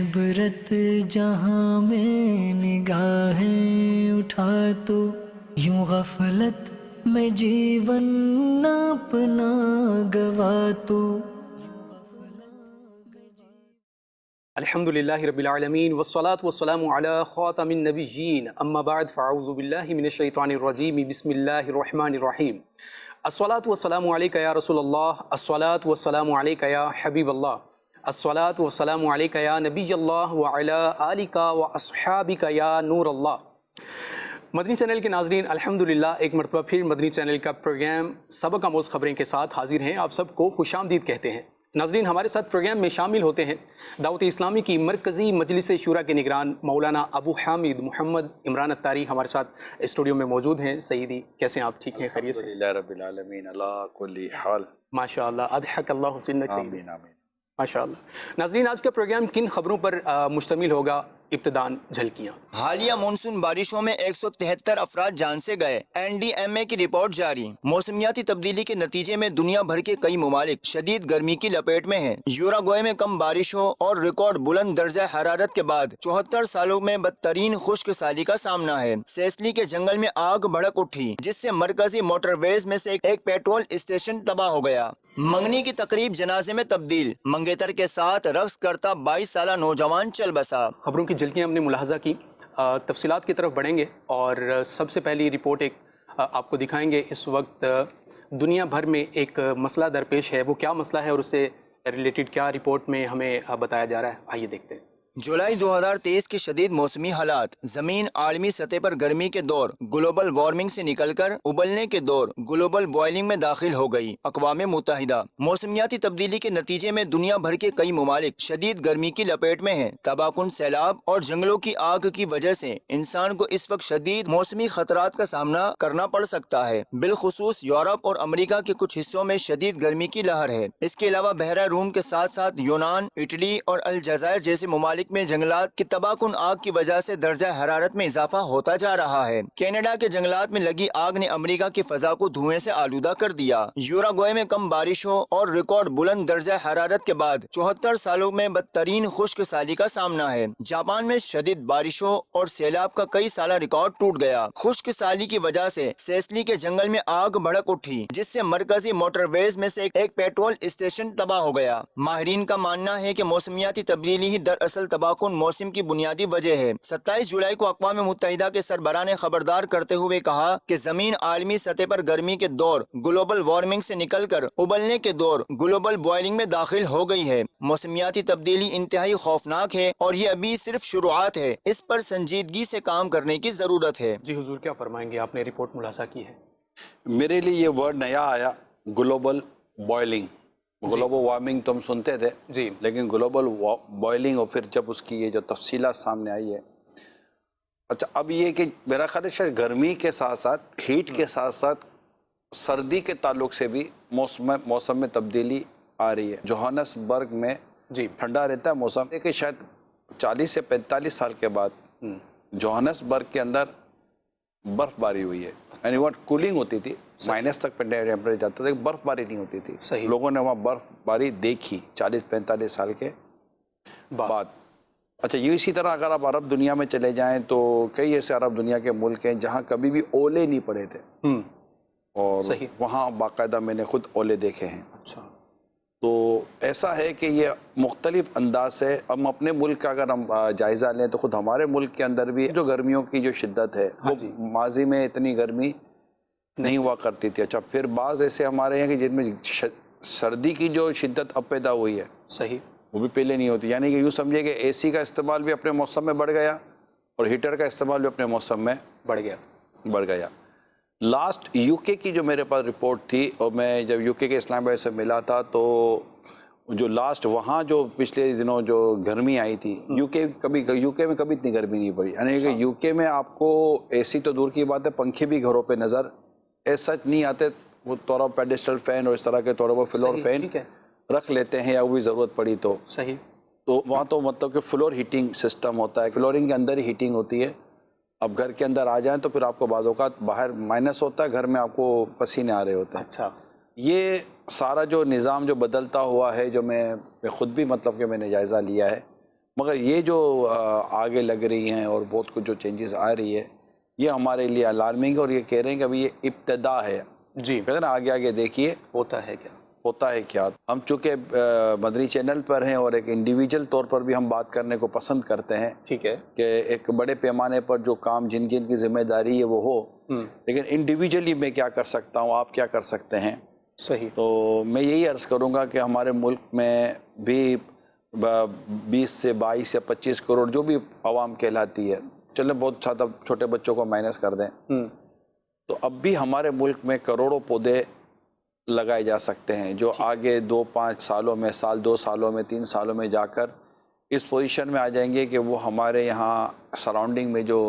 عبرت جہاں میں نگاہیں اٹھا تو یوں غفلت میں جیون اپنا گوا تو. الحمدللہ رب العالمین والصلاة والسلام علی خاتم النبیین اما بعد فاعوذ باللہ من الشیطان الرجیم بسم اللہ الرحمن الرحیم. الصلاة والسلام علیک یا رسول اللہ، الصلاة والسلام علیک یا حبیب اللہ، الصلاة والسلام علیک یا نبی اللہ وعلی آلک واصحابک یا نور اللہ. مدنی چینل کے ناظرین، الحمدللہ ایک مرتبہ پھر مدنی چینل کا پروگرام سبق آموز خبریں کے ساتھ حاضر ہیں. آپ سب کو خوش آمدید کہتے ہیں. ناظرین، ہمارے ساتھ پروگرام میں شامل ہوتے ہیں دعوت اسلامی کی مرکزی مجلس شورا کے نگران مولانا ابو حامد محمد عمران اتاری ہمارے ساتھ اسٹوڈیو میں موجود ہیں. سیدی کیسے ہیں آپ؟ ٹھیک ہیں؟ خیریت سے؟ الحمدللہ رب العالمین علی کل حال. ماشاءاللہ، اضحک اللہ سنک سیدی. آمین آمین. ماشاءاللہ. ناظرین، آج کا پروگرام کن خبروں پر مشتمل ہوگا؟ ابتداً جھلکیاں. حالیہ مونسون بارشوں میں 173 افراد جان سے گئے. NDMA کی رپورٹ جاری. موسمیاتی تبدیلی کے نتیجے میں دنیا بھر کے کئی ممالک شدید گرمی کی لپیٹ میں ہیں. یوراگوئے میں کم بارشوں اور ریکارڈ بلند درجہ حرارت کے بعد 74 سالوں میں بدترین خشک سالی کا سامنا ہے. سیسلی کے جنگل میں آگ بھڑک اٹھی جس سے مرکزی موٹر ویز میں سے ایک پیٹرول اسٹیشن تباہ ہو گیا. منگنی کی تقریب جنازے میں تبدیل. منگیتر کے ساتھ رقص کرتا 22 سالہ نوجوان چل بسا. خبروں کی جھلکیاں ہم نے ملاحظہ کی. تفصیلات کی طرف بڑھیں گے اور سب سے پہلی رپورٹ ایک آپ کو دکھائیں گے. اس وقت دنیا بھر میں ایک مسئلہ درپیش ہے. وہ کیا مسئلہ ہے اور اس سے ریلیٹڈ کیا رپورٹ میں ہمیں بتایا جا رہا ہے؟ آئیے دیکھتے ہیں. جولائی 2023 کے شدید موسمی حالات، زمین عالمی سطح پر گرمی کے دور گلوبل وارمنگ سے نکل کر ابلنے کے دور گلوبل بوائلنگ میں داخل ہو گئی. اقوام متحدہ. موسمیاتی تبدیلی کے نتیجے میں دنیا بھر کے کئی ممالک شدید گرمی کی لپیٹ میں ہیں. تباہ کن سیلاب اور جنگلوں کی آگ کی وجہ سے انسان کو اس وقت شدید موسمی خطرات کا سامنا کرنا پڑ سکتا ہے. بالخصوص یورپ اور امریکہ کے کچھ حصوں میں شدید گرمی کی لہر ہے. اس کے علاوہ بحیرہ روم کے ساتھ ساتھ یونان، اٹلی اور الجزائر جیسے ممالک میں جنگلات کی تباہ کن آگ کی وجہ سے درجہ حرارت میں اضافہ ہوتا جا رہا ہے. کینیڈا کے جنگلات میں لگی آگ نے امریکہ کی فضا کو دھوئیں سے آلودہ کر دیا. یوراگوئے میں کم بارشوں اور ریکارڈ بلند درجہ حرارت کے بعد 74 سالوں میں بدترین خشک سالی کا سامنا ہے. جاپان میں شدید بارشوں اور سیلاب کا کئی سالہ ریکارڈ ٹوٹ گیا. خشک سالی کی وجہ سے سیسلی کے جنگل میں آگ بھڑک اٹھی جس سے مرکزی موٹر ویز میں سے ایک پیٹرول اسٹیشن تباہ ہو گیا. ماہرین کا ماننا ہے کہ موسمیاتی تبدیلی ہی دراصل تباہ کن موسم کی بنیادی وجہ ہے. 27 جولائی کو اقوام متحدہ کے سربراہ نے خبردار کرتے ہوئے کہا کہ زمین عالمی سطح پر گرمی کے دور گلوبل وارمنگ سے نکل کر ابلنے کے دور گلوبل بوائلنگ میں داخل ہو گئی ہے. موسمیاتی تبدیلی انتہائی خوفناک ہے اور یہ ابھی صرف شروعات ہے. اس پر سنجیدگی سے کام کرنے کی ضرورت ہے. جی حضور، کیا فرمائیں گے؟ آپ نے رپورٹ ملاحظہ کی ہے. میرے لیے یہ ورڈ نیا آیا، گلوبل بوائلنگ. گلوبل وارمنگ تو ہم سنتے تھے جی، لیکن گلوبل بوائلنگ، اور پھر جب اس کی یہ جو تفصیلات سامنے آئی ہے. اچھا، اب یہ کہ میرا خیال ہے شاید گرمی کے ساتھ ساتھ ہیٹ کے ساتھ ساتھ سردی کے تعلق سے بھی موسم میں تبدیلی آ رہی ہے. جوہانس برگ میں جی ٹھنڈا رہتا ہے موسم، لیکن شاید 40 سے 45 سال کے بعد جوہانس برگ کے اندر برف باری ہوئی ہے. یعنی وہاں کولنگ ہوتی تھی، مائنس تک ٹیمپریچر جاتا تھا، برف باری نہیں ہوتی تھی. صحیح. لوگوں نے وہاں برف باری دیکھی 40-45 سال کے بعد. اچھا، یہ اسی طرح اگر آپ عرب دنیا میں چلے جائیں تو کئی ایسے عرب دنیا کے ملک ہیں جہاں کبھی بھی اولے نہیں پڑے تھے، اور صحیح. وہاں باقاعدہ میں نے خود اولے دیکھے ہیں. اچھا، تو ایسا ہے کہ یہ مختلف انداز سے ہم اپنے ملک کا اگر ہم جائزہ لیں تو خود ہمارے ملک کے اندر بھی جو گرمیوں کی جو شدت ہے وہ ماضی میں اتنی گرمی نہیں ہوا کرتی تھی. اچھا، پھر بعض ایسے ہمارے ہیں کہ جن میں سردی کی جو شدت اب پیدا ہوئی ہے صحیح، وہ بھی پہلے نہیں ہوتی. یعنی کہ یوں سمجھے کہ اے سی کا استعمال بھی اپنے موسم میں بڑھ گیا اور ہیٹر کا استعمال بھی اپنے موسم میں بڑھ گیا. لاسٹ یو کے کی جو میرے پاس رپورٹ تھی، اور میں جب یو کے اسلام آباد سے ملا تھا تو جو لاسٹ وہاں جو پچھلے دنوں جو گرمی آئی تھی یو کے میں کبھی اتنی گرمی نہیں پڑی. یعنی کہ یو کے میں آپ کو اے سی تو دور کی بات ہے، پنکھے بھی گھروں پہ نظر ایسا نہیں آتے. وہ تھوڑا پیڈسٹل فین اور اس طرح کے تھوڑا وہ فلور فین رکھ لیتے ہیں یا وہ بھی ضرورت پڑی تو. صحیح. تو وہاں تو مطلب کہ فلور ہیٹنگ سسٹم ہوتا ہے، فلورنگ کے اندر ہی ہیٹنگ ہوتی ہے. اب گھر کے اندر آ جائیں تو پھر آپ کو بعض اوقات باہر مائنس ہوتا ہے، گھر میں آپ کو پسینے آ رہے ہوتے ہیں. اچھا، یہ سارا جو نظام جو بدلتا ہوا ہے، جو میں خود بھی مطلب کہ میں نے جائزہ لیا ہے، مگر یہ جو آگے لگ رہی ہیں اور بہت کچھ جو چینجز آ رہی ہے یہ ہمارے لیے الارمنگ ہے، اور یہ کہہ رہے ہیں کہ ابھی یہ ابتدا ہے. جی اگر آگے آگے دیکھیے ہوتا ہے کیا. ہوتا ہے کیا. ہم چونکہ مدنی چینل پر ہیں اور ایک انڈیویجول طور پر بھی ہم بات کرنے کو پسند کرتے ہیں ٹھیک ہے. کہ ایک بڑے پیمانے پر جو کام جن کی ذمہ داری ہے وہ ہو، لیکن انڈیویجولی میں کیا کر سکتا ہوں، آپ کیا کر سکتے ہیں. صحیح. تو میں یہی عرض کروں گا کہ ہمارے ملک میں بھی 20 سے 22 یا 25 کروڑ جو بھی عوام کہلاتی ہے، چلیں بہت زیادہ چھوٹے بچوں کو مائنس کر دیں، تو اب بھی ہمارے ملک میں کروڑوں پودے لگائے جا سکتے ہیں جو آگے 2-5 سالوں میں، 2 سالوں میں، 3 سالوں میں جا کر اس پوزیشن میں آ جائیں گے کہ وہ ہمارے یہاں سراؤنڈنگ میں جو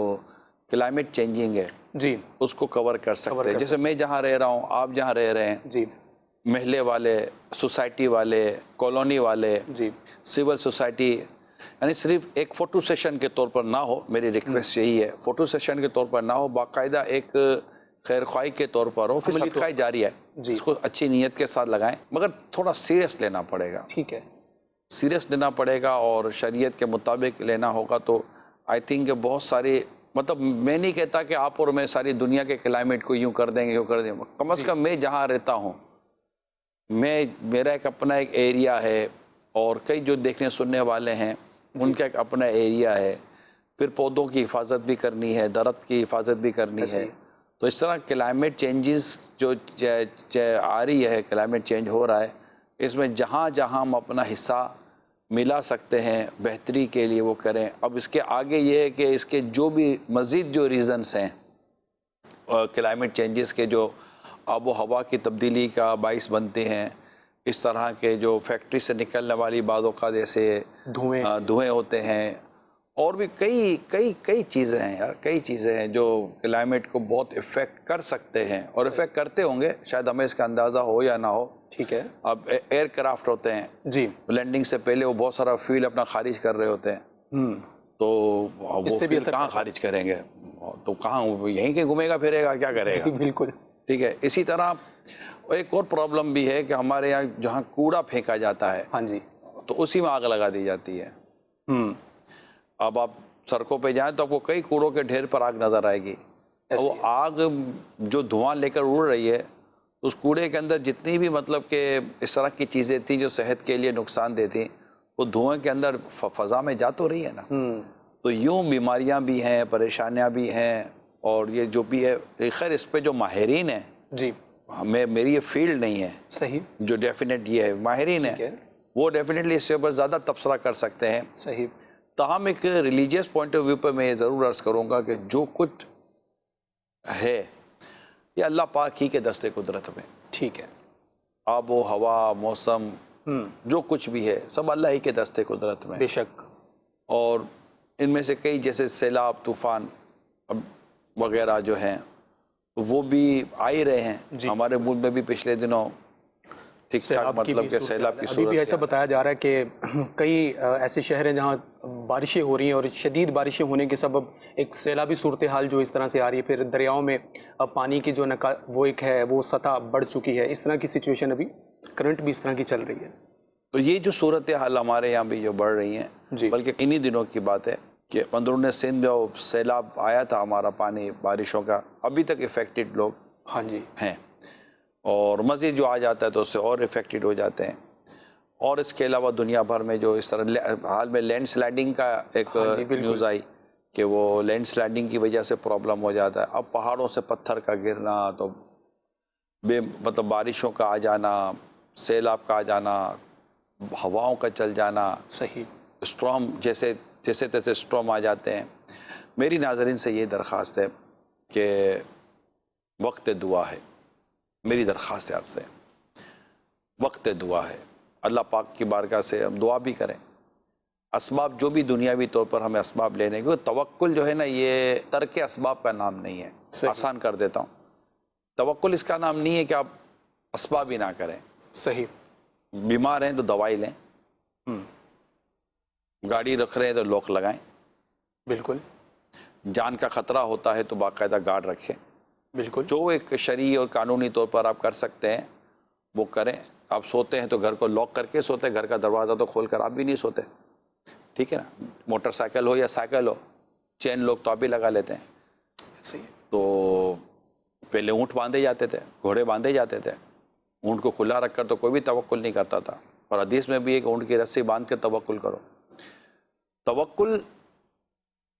کلائمیٹ چینجنگ ہے جی اس کو کور کر سکتے ہیں. جیسے میں جہاں رہ رہا ہوں، آپ جہاں رہ رہے ہیں، جی محلے والے، سوسائٹی والے، کالونی والے، جی سول سوسائٹی، یعنی صرف ایک فوٹو سیشن کے طور پر نہ ہو. میری ریکویسٹ یہی ہے، فوٹو سیشن کے طور پر نہ ہو، باقاعدہ ایک خیر خواہی کے طور پر ہو. پھر صدقہ جاریہ ہے، اس کو اچھی نیت کے ساتھ لگائیں، مگر تھوڑا سیریس لینا پڑے گا. ٹھیک ہے. سیریس لینا پڑے گا اور شریعت کے مطابق لینا ہوگا. تو آئی تھنک کہ بہت ساری، مطلب میں نہیں کہتا کہ آپ اور میں ساری دنیا کے کلائمیٹ کو یوں کر دیں گے، یوں کر دیں گے. کم از کم میں جہاں رہتا ہوں، میرا ایک اپنا ایک ایریا ہے، اور کئی جو دیکھنے سننے والے ہیں ان کا ایک اپنا ایریا ہے. پھر پودوں کی حفاظت بھی کرنی ہے، درخت کی حفاظت بھی کرنی ہے. تو اس طرح کلائمیٹ چینجز جو آ رہی ہے، کلائمیٹ چینج ہو رہا ہے، اس میں جہاں جہاں ہم اپنا حصہ ملا سکتے ہیں بہتری کے لیے وہ کریں. اب اس کے آگے یہ ہے کہ اس کے جو بھی مزید جو ریزنز ہیں کلائمیٹ چینجز کے، جو آب و ہوا کی تبدیلی کا باعث بنتے ہیں، اس طرح کے جو فیکٹری سے نکلنے والی بعض اوقات ایسے دھوئیں ہوتے ہیں، اور بھی کئی چیزیں ہیں یار، کئی چیزیں ہیں جو کلائمیٹ کو بہت افیکٹ کر سکتے ہیں اور افیکٹ کرتے ہوں گے، شاید ہمیں اس کا اندازہ ہو یا نہ ہو. ٹھیک ہے. اب ایئر کرافٹ ہوتے ہیں، جی لینڈنگ سے پہلے وہ بہت سارا فیول اپنا خارج کر رہے ہوتے ہیں، تو وہ فیول کہاں خارج کریں گے؟ تو کہاں یہیں کہ گھومے گا پھرے گا، کیا کرے گا؟ بالکل ٹھیک ہے. اسی طرح ایک اور پرابلم بھی ہے کہ ہمارے یہاں جہاں کوڑا پھینکا جاتا ہے، ہاں جی، تو اسی میں آگ لگا دی جاتی ہے. اب آپ سڑکوں پہ جائیں تو آپ کو کئی کوڑوں کے ڈھیر پر آگ نظر آئے گی. وہ آگ جو دھواں لے کر اڑ رہی ہے، اس کوڑے کے اندر جتنی بھی مطلب کہ اس طرح کی چیزیں تھیں جو صحت کے لیے نقصان دہ تھیں، وہ دھوئیں کے اندر فضا میں جا تو رہی ہے نا. تو یوں بیماریاں بھی ہیں، پریشانیاں بھی ہیں، اور یہ جو بھی ہے، خیر اس پہ جو ماہرین ہیں، جی میری یہ فیلڈ نہیں ہے، صحیح، جو ڈیفینیٹ یہ ہے ماہرین ہیں، وہ ڈیفینیٹلی اس کے اوپر زیادہ تبصرہ کر سکتے ہیں. صحیح. تاہم ایک ریلیجیس پوائنٹ آف ویو پہ میں یہ ضرور عرض کروں گا کہ جو کچھ ہے یہ اللہ پاک ہی کے دستے قدرت میں. ٹھیک ہے. آب و ہوا، موسم، جو کچھ بھی ہے سب اللہ ہی کے دستے قدرت میں. بے شک. اور ان میں سے کئی جیسے سیلاب، طوفان وغیرہ جو ہیں وہ بھی آ ہی رہے ہیں. ہمارے ملک میں بھی پچھلے دنوں ٹھیک ٹھاک مطلب کہ سیلاب کی ابھی بھی ایسا بتایا جا رہا ہے کہ کئی ایسے شہر ہیں جہاں بارشیں ہو رہی ہیں، اور شدید بارشیں ہونے کے سبب ایک سیلابی صورتحال جو اس طرح سے آ رہی ہے. پھر دریاؤں میں پانی کی جو وہ ایک ہے وہ سطح بڑھ چکی ہے. اس طرح کی سچویشن ابھی کرنٹ بھی اس طرح کی چل رہی ہے. تو یہ جو صورتحال ہمارے یہاں بھی جو بڑھ رہی ہیں، بلکہ انہی دنوں کی بات ہے کہ اندرون سندھ جو سیلاب آیا تھا، ہمارا پانی بارشوں کا، ابھی تک افیکٹڈ لوگ ہاں جی ہیں، اور مزید جو آ جاتا ہے تو اس سے اور افیکٹڈ ہو جاتے ہیں. اور اس کے علاوہ دنیا بھر میں جو اس طرح حال میں لینڈ سلائڈنگ کا ایک نیوز آئی کہ وہ لینڈ سلائڈنگ کی وجہ سے پرابلم ہو جاتا ہے. اب پہاڑوں سے پتھر کا گرنا، تو مطلب بارشوں کا آ جانا، سیلاب کا آ جانا، ہواؤں کا چل جانا، صحیح، اسٹرام جیسے تیسے اسٹرام آ جاتے ہیں. میری ناظرین سے یہ درخواست ہے کہ وقت دعا ہے. میری درخواست ہے آپ سے، وقت دعا ہے. اللہ پاک کی بارگاہ سے ہم دعا بھی کریں. اسباب جو بھی دنیاوی طور پر ہمیں اسباب لینے، کیونکہ توکل جو ہے نا، یہ ترک اسباب کا نام نہیں ہے. آسان کر دیتا ہوں، توکل اس کا نام نہیں ہے کہ آپ اسباب ہی نہ کریں. صحیح. بیمار ہیں تو دوائی لیں، گاڑی رکھ رہے ہیں تو لوک لگائیں، بالکل. جان کا خطرہ ہوتا ہے تو باقاعدہ گارڈ رکھیں. بالکل. جو ایک شرعی اور قانونی طور پر آپ کر سکتے ہیں وہ کریں. آپ سوتے ہیں تو گھر کو لاک کر کے سوتے ہیں، گھر کا دروازہ تو کھول کر آپ بھی نہیں سوتے. ٹھیک ہے نا, موٹر سائیکل ہو یا سائیکل ہو, چین لوگ تو ابھی لگا لیتے ہیں. صحیح ہے. تو پہلے اونٹ باندھے جاتے تھے, گھوڑے باندھے جاتے تھے, اونٹ کو کھلا رکھ کر تو کوئی بھی توکل نہیں کرتا تھا. اور حدیث میں بھی ایک اونٹ کی رسی باندھ کے توکل کرو. توکل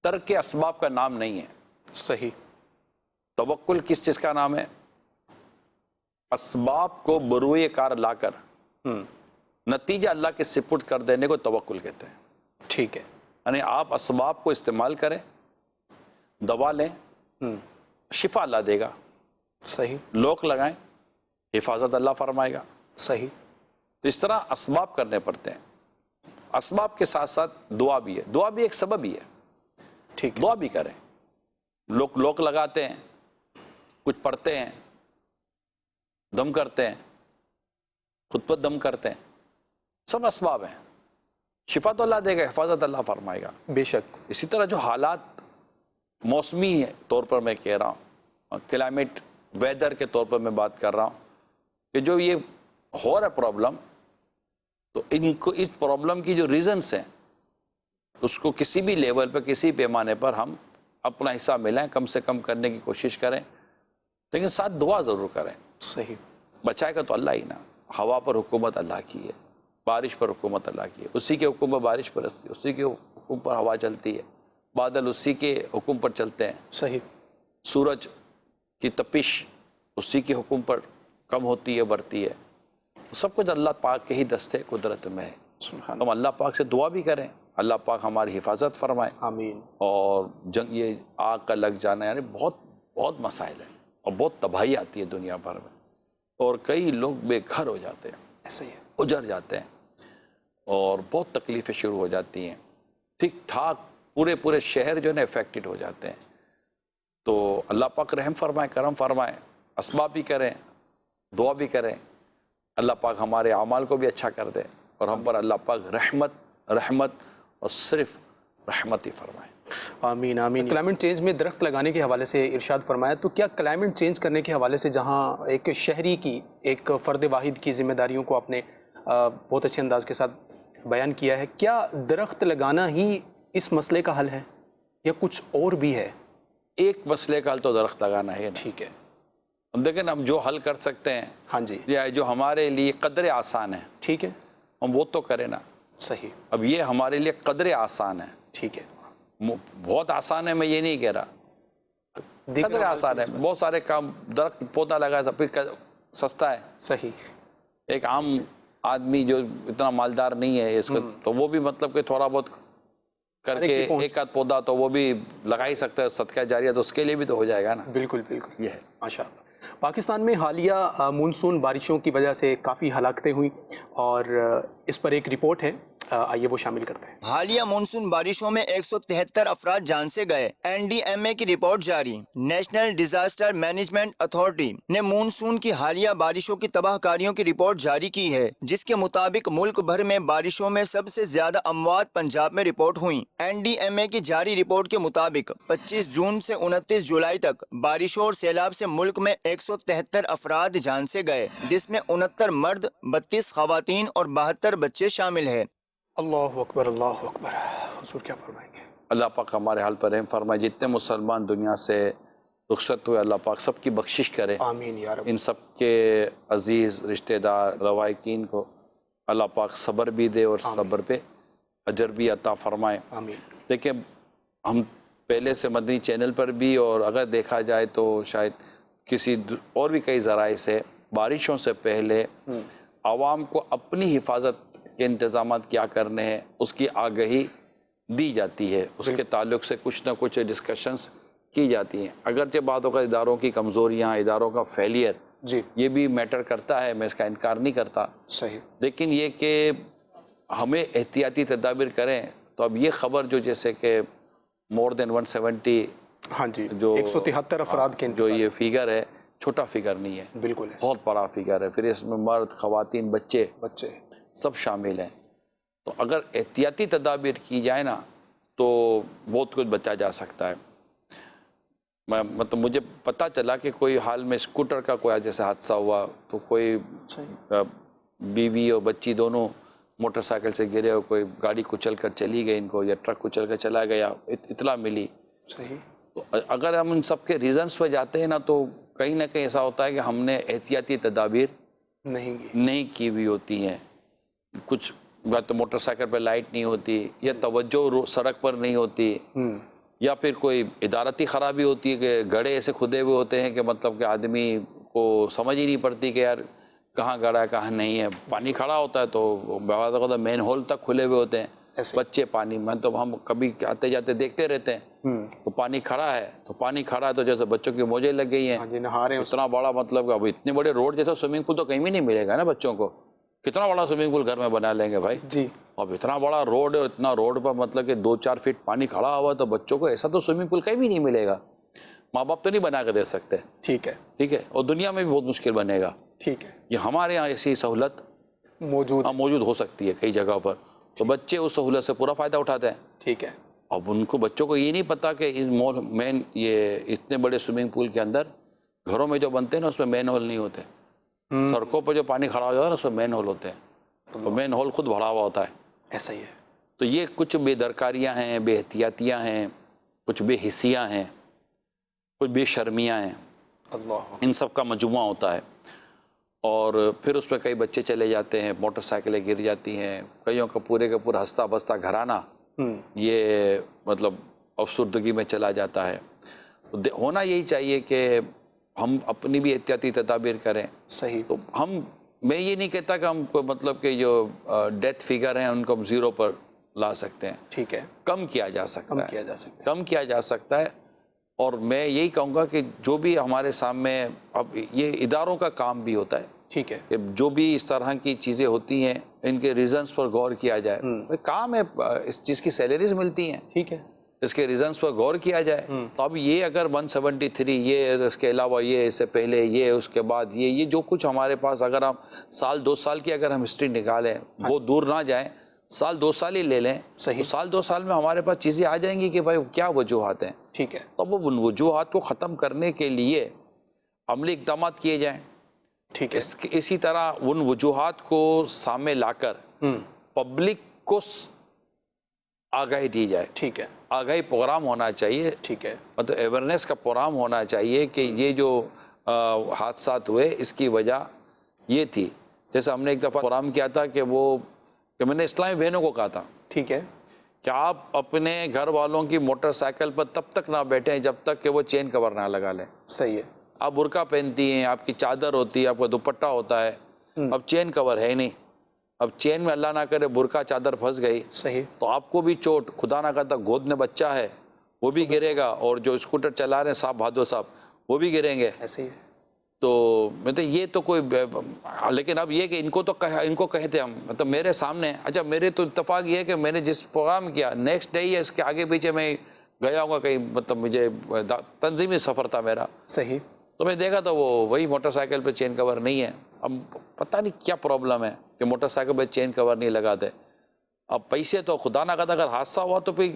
ترک اسباب کا نام نہیں ہے. صحیح. توکل کس چیز کا نام ہے؟ اسباب کو بروئے کار لا کر نتیجہ اللہ کے سپرد کر دینے کو توکل کہتے ہیں. ٹھیک ہے. یعنی آپ اسباب کو استعمال کریں, دوا لیں, شفا اللہ دے گا. صحیح. لوک لگائیں, حفاظت اللہ فرمائے گا. صحیح. تو اس طرح اسباب کرنے پڑتے ہیں. اسباب کے ساتھ ساتھ دعا بھی ہے. دعا بھی ایک سبب ہی ہے. ٹھیک ہے. دعا بھی کریں. لوک لگاتے ہیں, کچھ پڑھتے ہیں, دم کرتے ہیں, خود پر دم کرتے ہیں, سب اسباب ہیں. شفا تو اللہ دے گا, حفاظت اللہ فرمائے گا. بے شک. اسی طرح جو حالات موسمی طور پر میں کہہ رہا ہوں, کلائمیٹ ویدر کے طور پر میں بات کر رہا ہوں, کہ جو یہ ہو رہا ہے پرابلم, تو ان کو اس پرابلم کی جو ریزنس ہیں اس کو کسی بھی لیول پہ, کسی پیمانے پر ہم اپنا حصہ ملائیں, کم سے کم کرنے کی کوشش کریں, لیکن ساتھ دعا ضرور کریں. صحیح. بچائے گا تو اللہ ہی نا. ہوا پر حکومت اللہ کی ہے, بارش پر حکومت اللہ کی ہے, اسی کے حکم پر بارش برستی ہے, اسی کے حکم پر ہوا چلتی ہے, بادل اسی کے حکم پر چلتے ہیں. صحیح. سورج کی تپش اسی کے حکم پر کم ہوتی ہے, بڑھتی ہے. سب کچھ اللہ پاک کے ہی دستے قدرت میں ہے. سبحان ہم اللہ پاک سے دعا بھی کریں, اللہ پاک ہماری حفاظت فرمائے. آمین. اور جنگ, یہ آگ کا لگ جانا, یعنی بہت مسائل ہیں, اور بہت تباہی آتی ہے دنیا بھر میں, اور کئی لوگ بے گھر ہو جاتے ہیں, ایسا ہی ہے. اجڑ جاتے ہیں, اور بہت تکلیفیں شروع ہو جاتی ہیں. ٹھیک ٹھاک پورے شہر جو ہے نا افیکٹڈ ہو جاتے ہیں. تو اللہ پاک رحم فرمائے, کرم فرمائے. اسباب بھی کریں, دعا بھی کریں, اللہ پاک ہمارے اعمال کو بھی اچھا کر دے, اور ہم پر اللہ پاک رحمت اور صرف رحمت ہی فرمائے. آمین آمین. کلائمیٹ چینج میں درخت لگانے کے حوالے سے ارشاد فرمایا, تو کیا کلائمیٹ چینج کرنے کے حوالے سے جہاں ایک شہری کی, ایک فرد واحد کی ذمہ داریوں کو آپ نے بہت اچھے انداز کے ساتھ بیان کیا ہے, کیا درخت لگانا ہی اس مسئلے کا حل ہے یا کچھ اور بھی ہے؟ ایک مسئلے کا حل تو درخت لگانا ہے. ٹھیک ہے. لیکن ہم جو حل کر سکتے ہیں, ہاں جی, یا جو ہمارے لیے قدر آسان ہے, ٹھیک ہے, ہم وہ تو کریں نا. صحیح. اب یہ ہمارے لیے قدر آسان ہے. ٹھیک ہے. بہت آسان ہے میں یہ نہیں کہہ رہا, قدر آسان ہے. بہت سارے کام, درخت پودا لگایا پھر سستا ہے. صحیح. ایک عام آدمی جو اتنا مالدار نہیں ہے اس کو, تو وہ بھی مطلب کہ تھوڑا بہت کر کے ایک آدھ پودا تو وہ بھی لگا ہی سکتا ہے, صدقہ جاریہ تو اس کے لیے بھی تو ہو جائے گا نا. بالکل بالکل. یہ ہے. ماشاء اللہ. پاکستان میں حالیہ مونسون بارشوں کی وجہ سے کافی ہلاکتیں ہوئیں, اور اس پر ایک رپورٹ ہے, آئیے وہ شامل کرتے ہیں. حالیہ مونسون بارشوں میں 173 افراد جان سے گئے. NDMA کی رپورٹ جاری. نیشنل ڈیزاسٹر مینجمنٹ اتھارٹی نے مونسون کی حالیہ بارشوں کی تباہ کاریوں کی رپورٹ جاری کی ہے, جس کے مطابق ملک بھر میں بارشوں میں سب سے زیادہ اموات پنجاب میں رپورٹ ہوئیں. NDMA کی جاری رپورٹ کے مطابق 25 جون سے 29 جولائی تک بارشوں اور سیلاب سے ملک میں 173 افراد جان سے گئے, جس میں 69 مرد, 32 خواتین اور 72 بچے شامل ہیں. اللہ اکبر, اللہ اکبر. حضور کیا فرمائیں گے؟ اللہ پاک ہمارے حال پر رحم فرمائے. جتنے مسلمان دنیا سے رخصت ہوئے, اللہ پاک سب کی بخشش کرے. آمین یا رب. ان سب کے عزیز رشتہ دار روائقین کو اللہ پاک صبر بھی دے, اور صبر پہ اجر بھی عطا فرمائے. آمین. دیکھیں, ہم پہلے سے مدنی چینل پر بھی, اور اگر دیکھا جائے تو شاید کسی اور بھی کئی ذرائع سے, بارشوں سے پہلے عوام کو اپنی حفاظت کے انتظامات کیا کرنے ہیں اس کی آگہی دی جاتی ہے. اس کے تعلق سے کچھ نہ کچھ ڈسکشنز کی جاتی ہیں. اگرچہ بعض اوقات اداروں کی کمزوریاں, اداروں کا فیلئر, جی, یہ بھی میٹر کرتا ہے, میں اس کا انکار نہیں کرتا. صحیح. لیکن یہ کہ ہمیں احتیاطی تدابیر کریں. تو اب یہ خبر جو جیسے کہ مور دین 170, ہاں جی, جو 173 افراد کے جو یہ فیگر ہے, چھوٹا فیگر نہیں ہے, بالکل بہت بڑا فیگر ہے. پھر اس میں مرد, خواتین, بچے سب شامل ہیں. تو اگر احتیاطی تدابیر کی جائے نا تو بہت کچھ بچا جا سکتا ہے. مطلب مجھے پتہ چلا کہ کوئی حال میں اسکوٹر کا کوئی جیسے حادثہ ہوا, تو کوئی بیوی اور بچی دونوں موٹر سائیکل سے گرے ہو, کوئی گاڑی کچل کر چلی گئی ان کو, یا ٹرک کچل کر چلا گیا, اطلاع ملی. صحیح. تو اگر ہم ان سب کے ریزنس پہ جاتے ہیں نا, تو کہیں نہ کہیں ایسا ہوتا ہے کہ ہم نے احتیاطی تدابیر نہیں کی ہوئی ہوتی ہیں. کچھ بات تو موٹر سائیکل پہ لائٹ نہیں ہوتی, یا توجہ سڑک پر نہیں ہوتی, یا پھر کوئی ادارتی خرابی ہوتی ہے کہ گڑھے ایسے کھدے ہوئے ہوتے ہیں کہ مطلب کہ آدمی کو سمجھ ہی نہیں پڑتی کہ یار کہاں گڑھا ہے کہاں نہیں ہے. پانی کھڑا ہوتا ہے تو بعض اوقات مین ہول تک کھلے ہوئے ہوتے ہیں, بچے پانی میں, تو ہم کبھی آتے جاتے دیکھتے رہتے ہیں, تو پانی کھڑا ہے تو جیسے بچوں کی موجیں لگ گئی ہیں, اتنا بڑا مطلب کہ اب اتنے بڑے روڈ جیسا سوئمنگ پول تو کہیں بھی نہیں ملے گا نا بچوں کو. کتنا بڑا سوئمنگ پول گھر میں بنا لیں گے بھائی جی. اب اتنا بڑا روڈ ہے, اتنا روڈ پر مطلب کہ 2-4 فٹ پانی کھڑا ہوا, تو بچوں کو ایسا تو سوئمنگ پول کہیں بھی نہیں ملے گا. ماں باپ تو نہیں بنا کے دے سکتے. ٹھیک ہے, اور دنیا میں بھی بہت مشکل بنے گا. ٹھیک ہے, یہ ہمارے یہاں ایسی سہولت موجود ہو سکتی ہے کئی جگہ پر, تو بچے اس سہولت سے پورا فائدہ اٹھاتے ہیں. ٹھیک ہے. اب ان کو بچوں کو یہ نہیں پتا کہ مین یہ اتنے بڑے سوئمنگ پول کے اندر گھروں میں جو بنتے ہیں نا, اس میں مین ہول نہیں ہوتے. سڑکوں پہ جو پانی کھڑا ہو جاتا ہے نا, اس میں مین ہول ہوتے ہیں, تو مین ہول خود بھرا ہوا ہوتا ہے. ایسا ہی ہے. تو یہ کچھ بے درکاریاں ہیں, بے احتیاطیاں ہیں, کچھ بے حسیاں ہیں, کچھ بے شرمیاں ہیں, ان سب کا مجموعہ ہوتا ہے. اور پھر اس پہ کئی بچے چلے جاتے ہیں, موٹر سائیکلیں گر جاتی ہیں, کئیوں کا پورے کا پورا ہستہ بستہ گھرانہ یہ مطلب افسردگی میں چلا جاتا ہے. ہونا یہی چاہیے کہ ہم اپنی بھی احتیاطی تدابیر کریں. صحیح. تو میں یہ نہیں کہتا کہ ہم کو مطلب کہ جو ڈیتھ فگر ہیں ان کو ہم 0 پر لا سکتے ہیں. ٹھیک ہے, کم کیا جا سکتا ہے. اور میں یہی کہوں گا کہ جو بھی ہمارے سامنے, اب یہ اداروں کا کام بھی ہوتا ہے. ٹھیک ہے, کہ جو بھی اس طرح کی چیزیں ہوتی ہیں ان کے ریزنز پر غور کیا جائے. کام ہے, اس چیز کی سیلریز ملتی ہیں. ٹھیک ہے, اس کے ریزنز پر غور کیا جائے. تو اب یہ اگر 173 یہ, اس کے علاوہ یہ, اس سے پہلے یہ, اس کے بعد یہ جو کچھ ہمارے پاس, اگر ہم 1-2 سال کی اگر ہم ہسٹری نکالیں, وہ دور نہ جائیں, 1-2 سال ہی لے لیں, تو 1-2 سال میں ہمارے پاس چیزیں آ جائیں گی کہ بھائی کیا وجوہات ہیں. ٹھیک ہے, تو وہ ان وجوہات کو ختم کرنے کے لیے عملی اقدامات کیے جائیں. ٹھیک ہے, اسی طرح ان وجوہات کو سامنے لا کر پبلک کو آگاہی دی جائے. ٹھیک ہے, آگاہی پروگرام ہونا چاہیے. ٹھیک ہے, مطلب اویئرنیس کا پروگرام ہونا چاہیے کہ یہ جو حادثات ہوئے اس کی وجہ یہ تھی. جیسے ہم نے ایک دفعہ پروگرام کیا تھا کہ میں نے اسلامی بہنوں کو کہا تھا. ٹھیک ہے, کہ آپ اپنے گھر والوں کی موٹر سائیکل پر تب تک نہ بیٹھیں جب تک کہ وہ چین کور نہ لگا لیں. صحیح ہے. آپ برقع پہنتی ہیں, آپ کی چادر ہوتی ہے, آپ کا دوپٹہ ہوتا ہے, اب چین کور ہے نہیں, اب چین میں اللہ نہ کرے برقع چادر پھنس گئی. صحیح. تو آپ کو بھی چوٹ, خدا نہ کرتا گود میں بچہ ہے وہ بھی گرے گا, اور جو اسکوٹر چلا رہے ہیں صاحب بہادر صاحب وہ بھی گریں گے. ایسے ہی. تو مطلب یہ تو کوئی, لیکن اب یہ کہ ان کو کہتے ہم, مطلب میرے سامنے, اچھا میرے تو اتفاق یہ ہے کہ میں نے جس پروگرام کیا نیکسٹ ڈے یا اس کے آگے پیچھے میں گیا ہوں گا کہیں, مطلب مجھے تنظیمی سفر تھا میرا. صحیح. تو میں دیکھا تو وہی موٹر سائیکل پہ چین کور نہیں ہے. اب پتہ نہیں کیا پرابلم ہے کہ موٹر سائیکل پہ چین کور نہیں لگاتے. اب پیسے تو خدا نہ کرتا اگر حادثہ ہوا تو پھر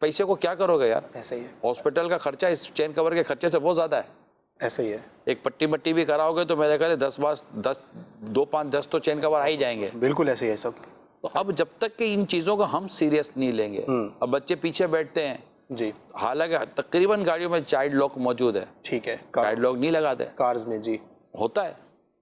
پیسے کو کیا کرو گے یار. ایسا ہی ہے. ہاسپٹل کا خرچہ اس چین کور کے خرچے سے بہت زیادہ ہے. ایسا ہی ہے. ایک پٹی مٹی بھی کراؤ گے تو میرے خیال 10 تو چین کور آ ہی جائیں گے. بالکل ایسے ہی ہے سب. تو اب جب تک کہ ان چیزوں کو ہم سیریس نہیں لیں گے, اب بچے پیچھے بیٹھتے ہیں. جی. حالانکہ تقریباً گاڑیوں میں چائلڈ لاک موجود ہے. ٹھیک ہے. چائلڈ لاک نہیں لگاتے کارز میں. جی ہوتا ہے.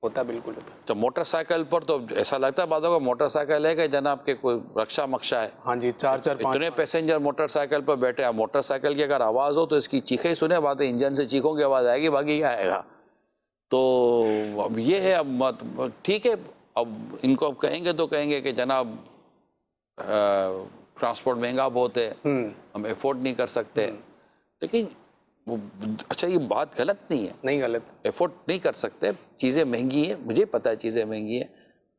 بالکل ہوتا ہے. تو موٹر سائیکل پر تو ایسا لگتا ہے بعضوں کو موٹر سائیکل ہے کہ جناب کے کوئی رکشا مکشا ہے. ہاں جی, 4-4 اتنے پیسنجر موٹر سائیکل پر بیٹھے ہیں. موٹر سائیکل کی اگر آواز ہو تو اس کی چیخیں سنے, بات ہے انجن سے چیخوں کی آواز آئے گی, باقی کیا آئے گا. تو اب یہ ہے, اب ٹھیک ہے, اب ان کو اب کہیں گے تو کہیں گے کہ جناب ٹرانسپورٹ مہنگا بہت ہے, ہم افورڈ نہیں کر سکتے. لیکن اچھا یہ بات غلط نہیں ہے. نہیں غلط, افورڈ نہیں کر سکتے, چیزیں مہنگی ہیں, مجھے پتہ ہے چیزیں مہنگی ہیں,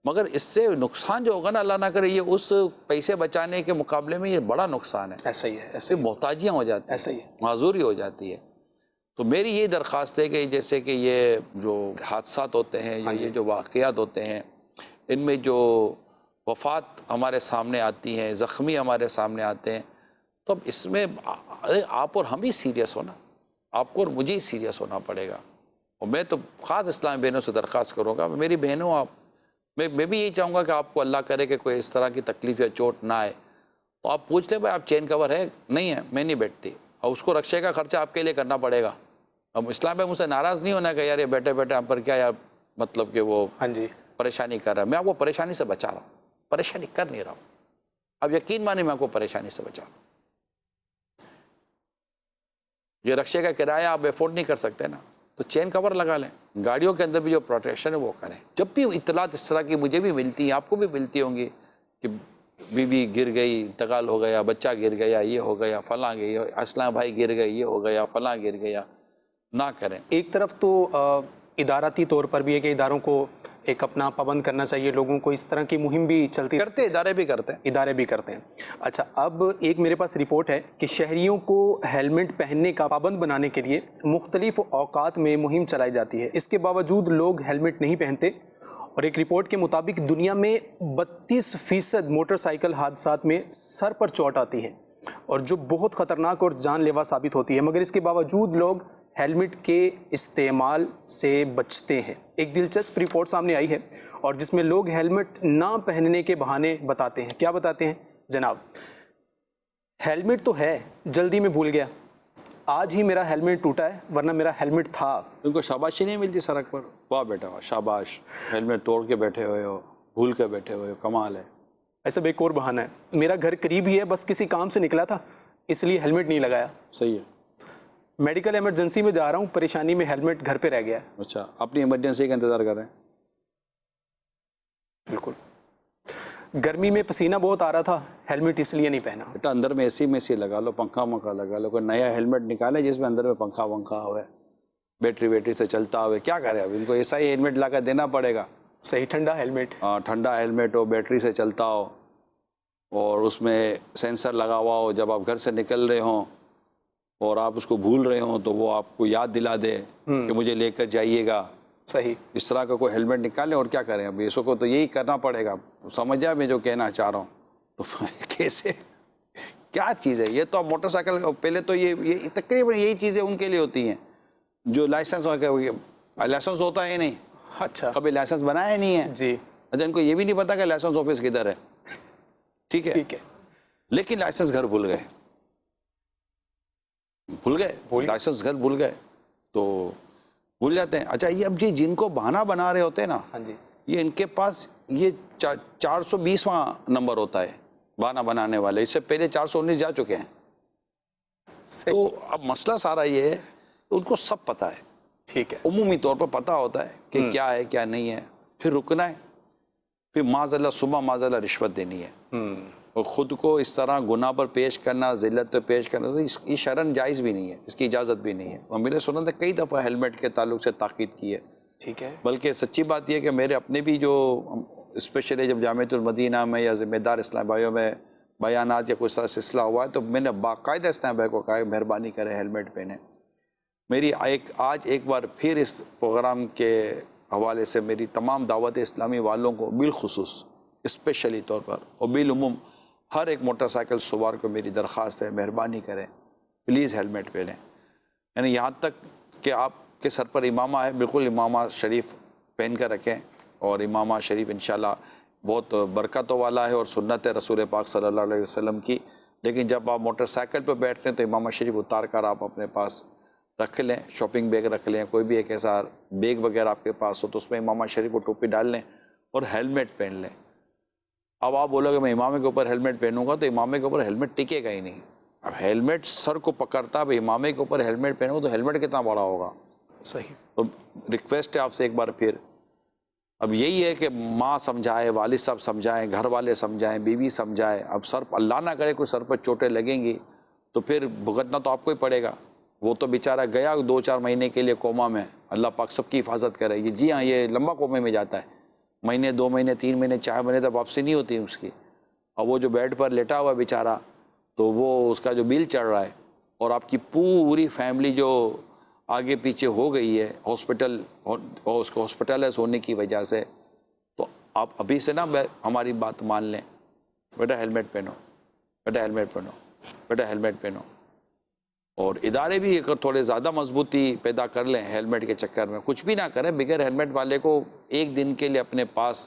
مگر اس سے نقصان جو ہوگا نا اللہ نہ کرے یہ اس پیسے بچانے کے مقابلے میں یہ بڑا نقصان ہے. ایسا ہی ہے. ایسے محتاجیاں ہو جاتی ہیں. ایسا ہی ہے. معذوری ہو جاتی ہے. تو میری یہ درخواست ہے کہ جیسے کہ یہ جو حادثات ہوتے ہیں یا یہ جو واقعات ہوتے ہیں ان میں جو وفات ہمارے سامنے آتی ہیں, زخمی ہمارے سامنے آتے ہیں, تو اب اس میں آپ اور ہم ہی سیریس ہونا, آپ کو اور مجھے ہی سیریس ہونا پڑے گا. اور میں تو خاص اسلامی بہنوں سے درخواست کروں گا, میری بہنوں آپ میں بھی یہی چاہوں گا کہ آپ کو اللہ کرے کہ کوئی اس طرح کی تکلیف یا چوٹ نہ آئے تو آپ پوچھ لیں بھائی آپ چین کور ہے؟ نہیں ہے، میں نہیں بیٹھتی، اور اس کو رکشے کا خرچہ آپ کے لیے کرنا پڑے گا۔ اب اسلام میں مجھ سے ناراض نہیں ہونا کہ یار یہ بیٹھے بیٹھے ہم پر کیا یار مطلب کہ وہ ہاں جی، پریشانی کر رہا ہے۔ میں آپ کو پریشانی سے بچا رہا ہوں، پریشانی کر نہیں رہا ہوں۔ اب یقین مانیں میں آپ کو پریشانی سے بچا رہا ہوں۔ یہ رکشے کا کرایہ آپ افورڈ نہیں کر سکتے نا، تو چین کور لگا لیں۔ گاڑیوں کے اندر بھی جو پروٹیکشن ہے وہ کریں۔ جب بھی اطلاعات اس طرح کی مجھے بھی ملتی ہیں، آپ کو بھی ملتی ہوں گی کہ بیوی گر گئی، انتقال ہو گیا، بچہ گر گیا، یہ ہو گیا، فلاں گئی، اسلام بھائی گر گئے، یہ ہو گیا، فلاں گر گیا، نہ کریں۔ ایک طرف تو اداراتی طور پر بھی ہے کہ اداروں کو ایک اپنا پابند کرنا چاہیے، لوگوں کو اس طرح کی مہم بھی چلتی کرتے ادارے بھی کرتے ہیں۔ ادارے بھی کرتے ہیں۔ اچھا، اب ایک میرے پاس رپورٹ ہے کہ شہریوں کو ہیلمٹ پہننے کا پابند بنانے کے لیے مختلف اوقات میں مہم چلائی جاتی ہے، اس کے باوجود لوگ ہیلمٹ نہیں پہنتے، اور ایک رپورٹ کے مطابق دنیا میں 32% موٹر سائیکل حادثات میں سر پر چوٹ آتی ہے، اور جو بہت خطرناک اور جان لیوا ثابت ہوتی ہے، مگر اس کے باوجود لوگ ہیلمٹ کے استعمال سے بچتے ہیں۔ ایک دلچسپ رپورٹ سامنے آئی ہے اور جس میں لوگ ہیلمٹ نہ پہننے کے بہانے بتاتے ہیں۔ کیا بتاتے ہیں جناب؟ ہیلمٹ تو ہے، جلدی میں بھول گیا، آج ہی میرا ہیلمٹ ٹوٹا ہے ورنہ میرا ہیلمٹ تھا۔ ان کو شاباشی نہیں ملتی سڑک پر، واہ بیٹا واہ، شاباش، ہیلمٹ توڑ کے بیٹھے ہوئے ہو، بھول کے بیٹھے ہوئے ہو، کمال ہے۔ ایسا ایک اور بہانہ ہے، میرا گھر قریب ہی ہے، بس کسی کام سے نکلا تھا اس لیے ہیلمٹ نہیں لگایا، صحیح ہے۔ میڈیکل ایمرجنسی میں جا رہا ہوں، پریشانی میں ہیلمٹ گھر پہ رہ گیا ہے۔ اچھا، اپنی ایمرجنسی کا انتظار کر رہے ہیں۔ بالکل، گرمی میں پسینہ بہت آ رہا تھا، ہیلمٹ اس لیے نہیں پہنا۔ بیٹا اندر میں اے سی لگا لو، پنکھا ونکھا لگا لو، کوئی نیا ہیلمٹ نکالے جس میں اندر میں پنکھا ونکھا ہوئے، بیٹری سے چلتا ہوئے، کیا کرے اب ان کو ایسا ہی ہیلمٹ لا کر دینا پڑے گا۔ صحیح، ٹھنڈا ہیلمٹ۔ ہاں، ٹھنڈا ہیلمٹ ہو، بیٹری سے چلتا ہو، اور اس میں سینسر لگا ہوا ہو، جب آپ گھر سے نکل رہے ہوں اور آپ اس کو بھول رہے ہوں تو وہ آپ کو یاد دلا دے کہ مجھے لے کر جائیے گا۔ صحیح، اس طرح کا کوئی ہیلمٹ نکالیں، اور کیا کریں اب اس کو تو یہی کرنا پڑے گا۔ سمجھا میں جو کہنا چاہ رہا ہوں؟ تو کیسے، کیا چیز ہے یہ؟ تو اب موٹر سائیکل پہلے تو یہ تقریباً یہی چیزیں ان کے لیے ہوتی ہیں جو لائسنس ہوتا ہے نہیں، اچھا، کبھی لائسنس بنایا نہیں ہے جی، اچھا، ان کو یہ بھی نہیں پتا کہ لائسنس آفس کدھر ہے، ٹھیک ہے، لیکن لائسنس گھر بھول گئے، لائسنس گھر بھول گئے تو بھول جاتے ہیں۔ اچھا، یہ اب جن کو بہانہ بنا رہے ہوتے ہیں نا، ہاں جی، یہ ان کے پاس یہ 420واں نمبر ہوتا ہے بہانہ بنانے والے، اس سے پہلے 419 جا چکے ہیں۔ تو اب مسئلہ سارا یہ ہے ان کو سب پتہ ہے، ٹھیک ہے، عمومی طور پر پتہ ہوتا ہے کہ کیا ہے کیا نہیں ہے، پھر رکنا ہے، پھر معاذاللہ صبح معاذاللہ رشوت دینی ہے، اور خود کو اس طرح گناہ پر پیش کرنا، ذلت پر پیش کرنا، تو یہ شرعاً جائز بھی نہیں ہے، اس کی اجازت بھی نہیں ہے۔ اور میرے سنت نے کئی دفعہ ہیلمٹ کے تعلق سے تاکید کی ہے، ٹھیک ہے، بلکہ سچی بات یہ ہے کہ میرے اپنے بھی جو اسپیشلی جب جامعۃ المدینہ میں یا ذمہ دار اسلام بھائیوں میں بیانات یا کوئی سا سلسلہ ہوا ہے تو میں نے باقاعدہ اسلام بھائی کو کہا مہربانی کریں ہیلمٹ پہنیں۔ میری آج ایک بار پھر اس پروگرام کے حوالے سے میری تمام دعوت اسلامی والوں کو بالخصوص اسپیشلی طور پر اور بالعموم ہر ایک موٹر سائیکل سوار کو میری درخواست ہے، مہربانی کریں، پلیز ہیلمٹ پہنیں۔ یعنی یہاں تک کہ آپ کے سر پر امامہ ہے، بالکل امامہ شریف پہن کر رکھیں، اور امامہ شریف انشاءاللہ بہت برکتوں والا ہے اور سنت ہے رسول پاک صلی اللہ علیہ وسلم کی، لیکن جب آپ موٹر سائیکل پہ بیٹھ رہے ہیں تو امامہ شریف اتار کر آپ اپنے پاس رکھ لیں، شاپنگ بیگ رکھ لیں، کوئی بھی ایک ایسا بیگ وغیرہ آپ کے پاس ہو تو اس میں امامہ شریف کو ٹوپی ڈال لیں اور ہیلمٹ پہن لیں۔ اب آپ بولو کہ میں امامے کے اوپر ہیلمٹ پہنوں گا تو امامے کے اوپر ہیلمٹ ٹکے گا ہی نہیں۔ اب ہیلمٹ سر کو پکڑتا، اب امامے کے اوپر ہیلمٹ پہنوں تو ہیلمٹ کتنا بڑا ہوگا۔ صحیح، تو ریکویسٹ ہے آپ سے ایک بار پھر، اب یہی ہے کہ ماں سمجھائے، والد صاحب سمجھائیں، گھر والے سمجھائیں، بیوی سمجھائے، اب سر اللہ نہ کرے کوئی سر پر چوٹیں لگیں گی تو پھر بھگتنا تو آپ کو ہی پڑے گا۔ وہ تو بیچارہ گیا 2-4 مہینے کے لیے کوما میں، اللہ پاک سب کی حفاظت کرے گی۔ جی ہاں، یہ لمبا کومے میں جاتا ہے، مہینے 2 مہینے 3 مہینے 4 مہینے تک واپسی نہیں ہوتی اس کی، اور وہ جو بیڈ پر لیٹا ہوا بیچارہ تو وہ اس کا جو بل چڑھ رہا ہے، اور آپ کی پوری فیملی جو آگے پیچھے ہو گئی ہے ہاسپٹل اور اس کو ہاسپٹلائز ہونے کی وجہ سے، تو آپ ابھی سے نا ہماری بات مان لیں، بیٹا ہیلمٹ پہنو، بیٹا ہیلمٹ پہنو، بیٹا ہیلمٹ پہنو۔ اور ادارے بھی اگر تھوڑے زیادہ مضبوطی پیدا کر لیں ہیلمٹ کے چکر میں، کچھ بھی نہ کریں، بغیر ہیلمٹ والے کو ایک دن کے لیے اپنے پاس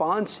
5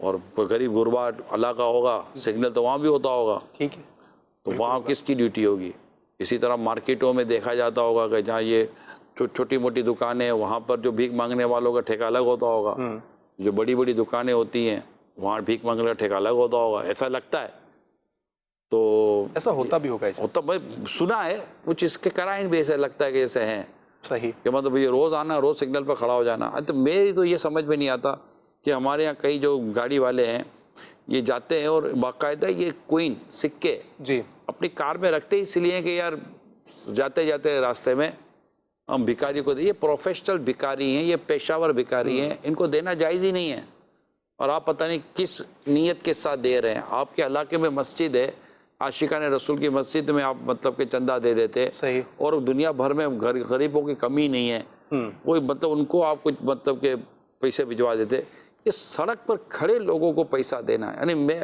اور غریب غربا علاقہ ہوگا سگنل تو وہاں بھی ہوتا ہوگا، ٹھیک ہے، تو وہاں کس کی ڈیوٹی ہوگی؟ اسی طرح مارکیٹوں میں دیکھا جاتا ہوگا کہ جہاں یہ چھوٹی موٹی دکانیں ہیں وہاں پر جو بھیک مانگنے والوں کا ٹھیکہ الگ ہوتا ہوگا، جو بڑی بڑی دکانیں ہوتی ہیں وہاں بھیک مانگنے کا ٹھیکہ الگ ہوتا ہوگا، ایسا لگتا ہے۔ تو ایسا ہوتا بھی ہوگا ایسا، ہوتا، میں سنا ہے کچھ اس کے قرائن بھی ایسے لگتا ہے کہ ایسے ہیں صحیح، کہ مطلب یہ روز آنا، روز سگنل پر کھڑا ہو جانا۔ تو میری تو یہ سمجھ میں نہیں آتا کہ ہمارے یہاں کئی جو گاڑی والے ہیں یہ جاتے ہیں اور باقاعدہ یہ کوئن سکے جی، اپنی کار میں رکھتے اس لیے کہ یار جاتے جاتے راستے میں ہم بھکاری کو دیں۔ یہ پروفیشنل بھکاری ہیں، یہ پیشہ ور بھکاری ہیں، ان کو دینا جائز ہی نہیں ہے، اور آپ پتہ نہیں کس نیت کے ساتھ دے رہے ہیں۔ آپ کے علاقے میں مسجد ہے، عاشقان رسول کی مسجد میں آپ مطلب کہ چندہ دے دیتے، صحیح، اور دنیا بھر میں غریبوں کی کمی نہیں ہے، کوئی مطلب ان کو آپ کچھ مطلب کہ پیسے بھجوا دیتے۔ یہ سڑک پر کھڑے لوگوں کو پیسہ دینا ہے، یعنی میں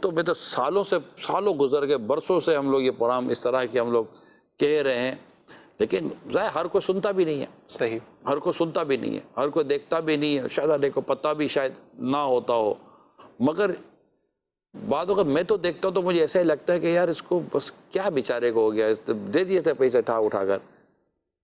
تو سالوں گزر گئے، برسوں سے ہم لوگ یہ پروگرام اس طرح کے ہم لوگ کہہ رہے ہیں، لیکن ظاہر ہر کوئی سنتا بھی نہیں ہے، صحیح، ہر کوئی سنتا بھی نہیں ہے، ہر کوئی دیکھتا بھی نہیں ہے، شاید ہر کو پتہ بھی شاید نہ ہوتا ہو، مگر بعد وقت میں تو دیکھتا ہوں تو مجھے ایسا ہی لگتا ہے کہ یار اس کو بس کیا بیچارے کو ہو گیا، دے دیے تھے پیسے اٹھا کر،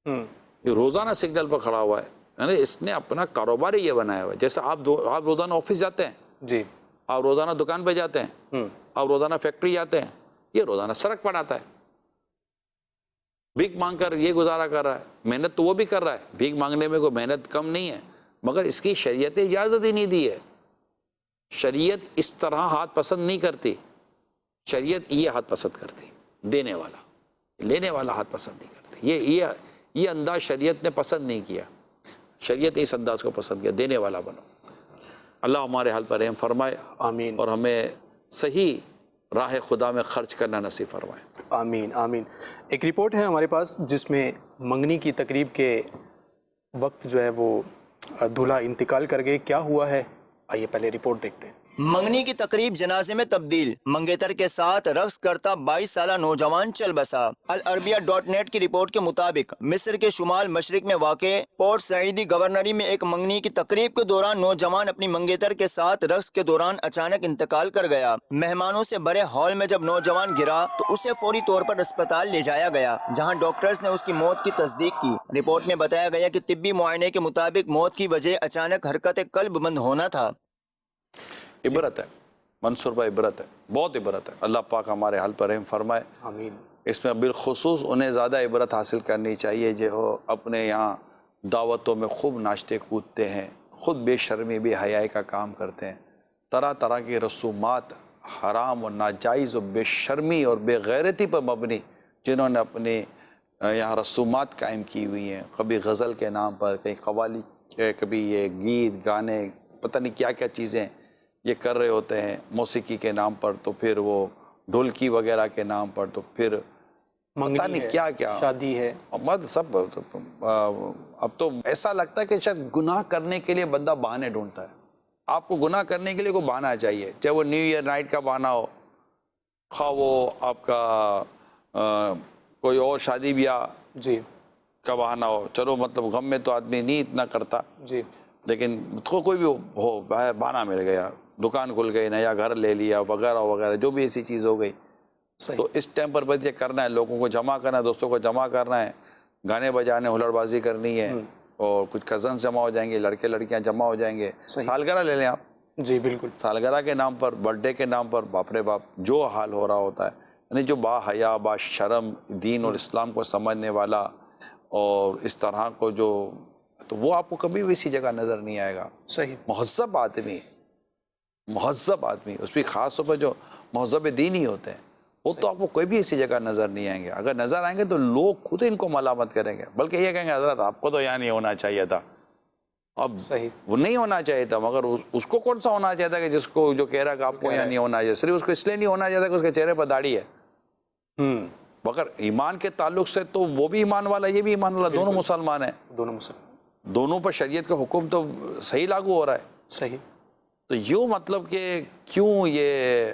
یہ روزانہ سگنل پر کھڑا ہوا ہے، یعنی اس نے اپنا کاروبار ہی یہ بنایا ہوا ہے۔ جیسے آپ روزانہ آفس جاتے ہیں، جی، آپ روزانہ دکان پہ جاتے ہیں، آپ روزانہ فیکٹری جاتے ہیں، یہ روزانہ سڑک پر آتا ہے، بھیک مانگ کر یہ گزارا کر رہا ہے۔ محنت تو وہ بھی کر رہا ہے، بھیک مانگنے میں کوئی محنت کم نہیں ہے، مگر اس کی شریعت اجازت ہی نہیں دی ہے۔ شریعت اس طرح ہاتھ پسند نہیں کرتی، شریعت یہ ہاتھ پسند کرتی، دینے والا، لینے والا ہاتھ پسند نہیں کرتی۔ یہ انداز شریعت نے پسند نہیں کیا، شریعت نے اس انداز کو پسند کیا، دینے والا بنو۔ اللہ ہمارے حال پر رحم فرمائے، آمین، اور ہمیں صحیح راہ خدا میں خرچ کرنا نصیب فرمائے۔ آمین، آمین۔ ایک رپورٹ ہے ہمارے پاس جس میں منگنی کی تقریب کے وقت جو ہے وہ دولہا انتقال کر گئے، کیا ہوا ہے؟ آئیے پہلے رپورٹ دیکھتے ہیں۔ منگنی کی تقریب جنازے میں تبدیل، منگیتر کے ساتھ رقص کرتا 22 سالہ نوجوان چل بسا۔ العربیہ.نیٹ کی رپورٹ کے مطابق مصر کے شمال مشرق میں واقع پورٹ سعیدی گورنری میں ایک منگنی کی تقریب کے دوران نوجوان اپنی منگیتر کے ساتھ رقص کے دوران اچانک انتقال کر گیا۔ مہمانوں سے بھرے ہال میں جب نوجوان گرا تو اسے فوری طور پر اسپتال لے جایا گیا، جہاں ڈاکٹرز نے اس کی موت کی تصدیق کی۔ رپورٹ میں بتایا گیا کہ طبی معائنے کے مطابق موت کی وجہ اچانک حرکت قلب بند ہونا تھا۔ عبرت ہے منصور بھائی، عبرت ہے، بہت عبرت ہے۔ اللہ پاک ہمارے حال پر رحم فرمائے۔ آمین، اس میں بالخصوص انہیں زیادہ عبرت حاصل کرنی چاہیے جو اپنے یہاں دعوتوں میں خوب ناچتے کودتے ہیں، خود بے شرمی بے حیائی کا کام کرتے ہیں، طرح طرح کی رسومات حرام و ناجائز و بے شرمی اور بے غیرتی پر مبنی جنہوں نے اپنے یہاں رسومات قائم کی ہوئی ہیں، کبھی غزل کے نام پر، کہیں قوالی، کبھی یہ گیت گانے، پتہ نہیں کیا کیا چیزیں یہ کر رہے ہوتے ہیں موسیقی کے نام پر، تو پھر وہ ڈھولکی وغیرہ کے نام پر، تو پھر پتہ نہیں کیا کیا شادی ہے، مت سب۔ اب تو ایسا لگتا ہے کہ شاید گناہ کرنے کے لیے بندہ بہانے ڈھونڈتا ہے۔ آپ کو گناہ کرنے کے لیے کوئی بہانا چاہیے، چاہے وہ نیو ایئر نائٹ کا بہانا ہو، خواہ وہ آپ کا کوئی اور شادی بیاہ جی، کا بہانا ہو۔ چلو مطلب غم میں تو آدمی نہیں اتنا کرتا، جی، لیکن کوئی بھی ہو بہانا مل گیا، دکان کھل گئی، نیا گھر لے لیا وغیرہ وغیرہ، جو بھی ایسی چیز ہو گئی، تو اس ٹائم پر بس یہ کرنا ہے، لوگوں کو جمع کرنا ہے، دوستوں کو جمع کرنا ہے، گانے بجانے، ہلڑ بازی کرنی ہے، اور کچھ کزنس جمع ہو جائیں گے، لڑکے لڑکیاں جمع ہو جائیں گے۔ سالگرہ لے لیں آپ، جی، بالکل، سالگرہ کے نام پر، برتھ ڈے کے نام پر، باپ رے باپ جو حال ہو رہا ہوتا ہے، یعنی جو با حیا با شرم دین اور اسلام کو سمجھنے والا اور اس طرح کو جو، تو وہ آپ کو کبھی بھی اسی جگہ نظر نہیں آئے گا۔ صحیح، مہذب آدمی، مہذب آدمی، اس بھی خاص طور پر جو مہذب دینی ہوتے ہیں، وہ تو آپ کو کوئی بھی ایسی جگہ نظر نہیں آئیں گے۔ اگر نظر آئیں گے تو لوگ خود ان کو ملامت کریں گے، بلکہ یہ کہیں گے حضرت آپ کو تو یہاں نہیں ہونا چاہیے تھا۔ اب صحیح، وہ نہیں ہونا چاہیے تھا، مگر اس کو کون سا ہونا چاہیے تھا کہ جس کو جو کہہ رہا کہ آپ کو یہاں نہیں ہونا چاہیے؟ صرف اس کو اس لیے نہیں ہونا چاہیے تھا کہ اس کے چہرے پر داڑھی ہے، مگر ایمان کے تعلق سے تو وہ بھی ایمان والا، یہ بھی ایمان والا، دونوں مسلمان ہیں، دونوں مسلمان، دونوں پر شریعت کا حکم تو صحیح لاگو ہو رہا ہے۔ صحیح، تو یوں مطلب کہ کیوں یہ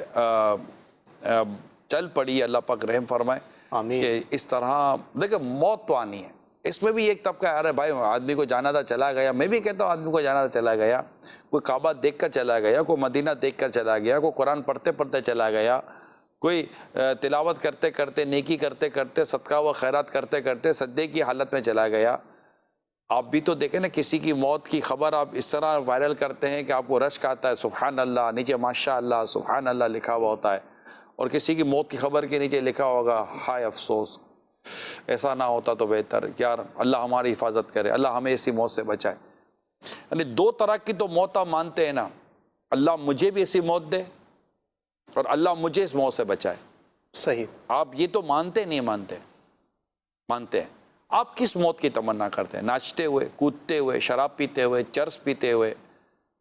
چل پڑی، اللہ پاک رحم فرمائے آمین، کہ اس طرح دیکھیں موت تو آنی ہے، اس میں بھی ایک طبقہ ہے، ارے بھائی آدمی کو جانا تھا چلا گیا، میں بھی کہتا ہوں آدمی کو جانا تھا چلا گیا، کوئی کعبہ دیکھ کر چلا گیا، کوئی مدینہ دیکھ کر چلا گیا، کوئی قرآن پڑھتے پڑھتے چلا گیا، کوئی تلاوت کرتے کرتے، نیکی کرتے کرتے، صدقہ و خیرات کرتے کرتے سجدے کی حالت میں چلا گیا۔ آپ بھی تو دیکھیں نا، کسی کی موت کی خبر آپ اس طرح وائرل کرتے ہیں کہ آپ کو رشک آتا ہے، سبحان اللہ، نیچے ماشاء اللہ سبحان اللہ لکھا ہوا ہوتا ہے، اور کسی کی موت کی خبر کے نیچے لکھا ہوگا ہائے افسوس، ایسا نہ ہوتا تو بہتر، یار اللہ ہماری حفاظت کرے، اللہ ہمیں ایسی موت سے بچائے۔ یعنی دو طرح کی تو موت آپ مانتے ہیں نا، اللہ مجھے بھی ایسی موت دے اور اللہ مجھے اس موت سے بچائے۔ صحیح۔ آپ یہ تو مانتے نہیں مانتے؟ مانتے ہیں۔ آپ کس موت کی تمنا کرتے ہیں؟ ناچتے ہوئے، کودتے ہوئے، شراب پیتے ہوئے، چرس پیتے ہوئے،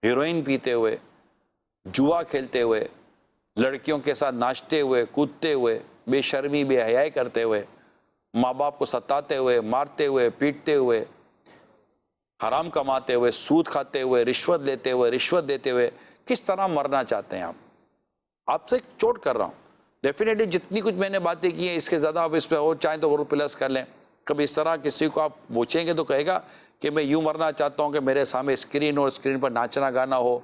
ہیروئن پیتے ہوئے، جوا کھیلتے ہوئے، لڑکیوں کے ساتھ ناچتے ہوئے، کودتے ہوئے، بے شرمی بے حیائی کرتے ہوئے، ماں باپ کو ستاتے ہوئے، مارتے ہوئے، پیٹتے ہوئے، حرام کماتے ہوئے، سود کھاتے ہوئے، رشوت لیتے ہوئے، رشوت دیتے ہوئے، کس طرح مرنا چاہتے ہیں آپ سے ایک چوٹ کر رہا ہوں۔ ڈیفینیٹلی جتنی کچھ میں نے باتیں کی ہیں اس کے زیادہ آپ اس پہ اور چاہیں تو اور پلس کر لیں۔ کبھی اس طرح کسی کو آپ پوچھیں گے تو کہے گا کہ میں یوں مرنا چاہتا ہوں کہ میرے سامنے اسکرین اور اسکرین پر ناچنا گانا ہو،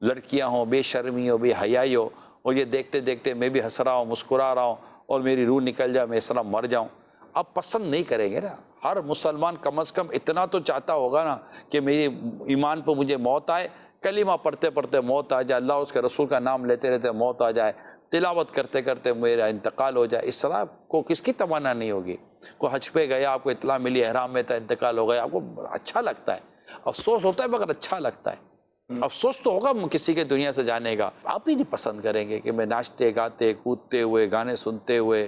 لڑکیاں ہوں، بے شرمی ہو، بے حیائی ہو، اور یہ دیکھتے دیکھتے میں بھی ہنس رہا ہوں، مسکرا رہا ہوں، اور میری روح نکل جائے، میں اس طرح مر جاؤں۔ آپ پسند نہیں کریں گے نا۔ ہر مسلمان کم از کم اتنا تو چاہتا ہوگا نا کہ میری ایمان پہ مجھے موت آئے، کلمہ پڑھتے پڑھتے موت آ جائے، اللہ اور اس کے رسول کا نام لیتے رہتے موت آ جائے، تلاوت کرتے کرتے میرا انتقال ہو جائے۔ اس طرح کو کس کی تمنا نہیں ہوگی؟ کوئی حج پہ گیا، آپ کو اطلاع ملی احرام میں تھا، انتقال ہو گیا، آپ کو اچھا لگتا ہے، افسوس ہوتا ہے مگر اچھا لگتا ہے۔ افسوس تو ہوگا کسی کے دنیا سے جانے کا، آپ ہی نہیں پسند کریں گے کہ میں ناچتے گاتے کودتے ہوئے گانے سنتے ہوئے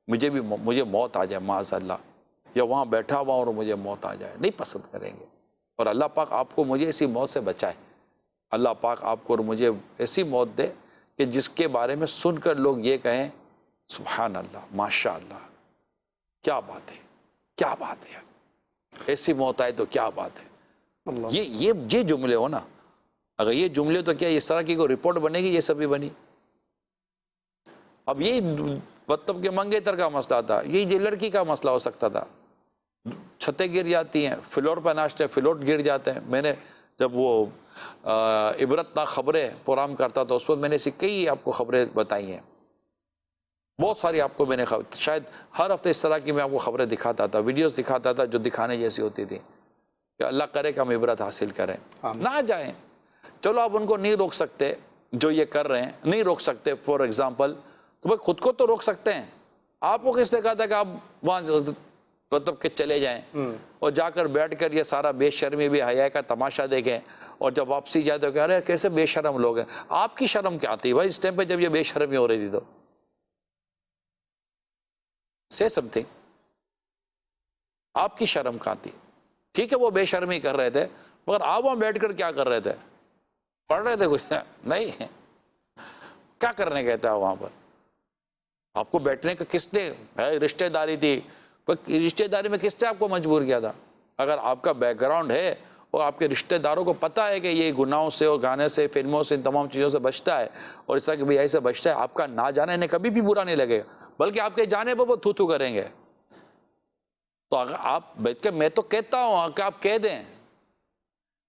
مجھے موت آ جائے معاذ اللہ، یا وہاں بیٹھا ہوا اور مجھے موت آ جائے، نہیں پسند کریں گے۔ اور اللہ پاک آپ کو مجھے ایسی موت سے بچائے، اللہ پاک آپ کو اور مجھے ایسی موت دے کہ جس کے بارے میں سن کر لوگ یہ کہیں سبحان اللہ ماشاء اللہ، کیا بات ہے، کیا بات ہے، ایسی موت آئے تو کیا بات ہے۔ یہ جملے ہو نا، اگر یہ جملے تو کیا اس طرح کی کوئی رپورٹ بنے گی؟ یہ سبھی بنی۔ اب یہ مطلب کہ منگیتر کا مسئلہ تھا، یہ لڑکی کا مسئلہ ہو سکتا تھا، چھتیں گر جاتی ہیں، فلور پہ ناچتے ہیں، فلور گر جاتے ہیں۔ میں نے جب وہ عبرتناک خبریں پروگرام کرتا تھا اس وقت میں نے ایسی کئی آپ کو خبریں بتائی ہیں، بہت ساری آپ کو میں نے شاید ہر ہفتے اس طرح کی میں آپ کو خبریں دکھاتا تھا، ویڈیوز دکھاتا تھا جو دکھانے جیسی ہوتی تھی کہ اللہ کرے کہ ہم عبرت حاصل کریں، نہ جائیں۔ چلو آپ ان کو نہیں روک سکتے جو یہ کر رہے ہیں، نہیں روک سکتے فار ایگزامپل، تو بھائی خود کو تو روک سکتے ہیں۔ آپ کو کس نے کہا تھا کہ آپ وہاں مطلب کہ چلے جائیں اور جا کر بیٹھ کر یہ سارا بے شرمی بے حیائی کا تماشا دیکھیں، اور جب واپسی جائے تو کہہ رہے کیسے بے شرم لوگ ہیں؟ آپ کی شرم کیا آتی بھائی اس ٹائم پہ جب یہ بے شرمی ہو رہی تھی؟ تو say something، آپ کی شرم کیا آتی؟ ٹھیک ہے وہ بے شرمی کر رہے تھے، مگر آپ وہاں بیٹھ کر کیا کر رہے تھے؟ پڑھ رہے تھے کچھ؟ نہیں، کیا کرنے گئے تھے وہاں پر؟ آپ کو بیٹھنے کا کس نے رشتہ داری تھی، رشتہ داری میں کس نے آپ کو مجبور کیا تھا؟ اگر آپ کا بیک گراؤنڈ ہے اور آپ کے رشتہ داروں کو پتہ ہے کہ یہ گناہوں سے اور گانے سے، فلموں سے، ان تمام چیزوں سے بچتا ہے اور اس طرح کی بیائی سے بچتا ہے، آپ کا نہ جانا انہیں کبھی بھی برا نہیں لگے گا، بلکہ آپ کے جانے پہ وہ تھو تھو کریں گے۔ تو اگر آپ بیٹھ کے، میں تو کہتا ہوں کہ آپ کہہ دیں،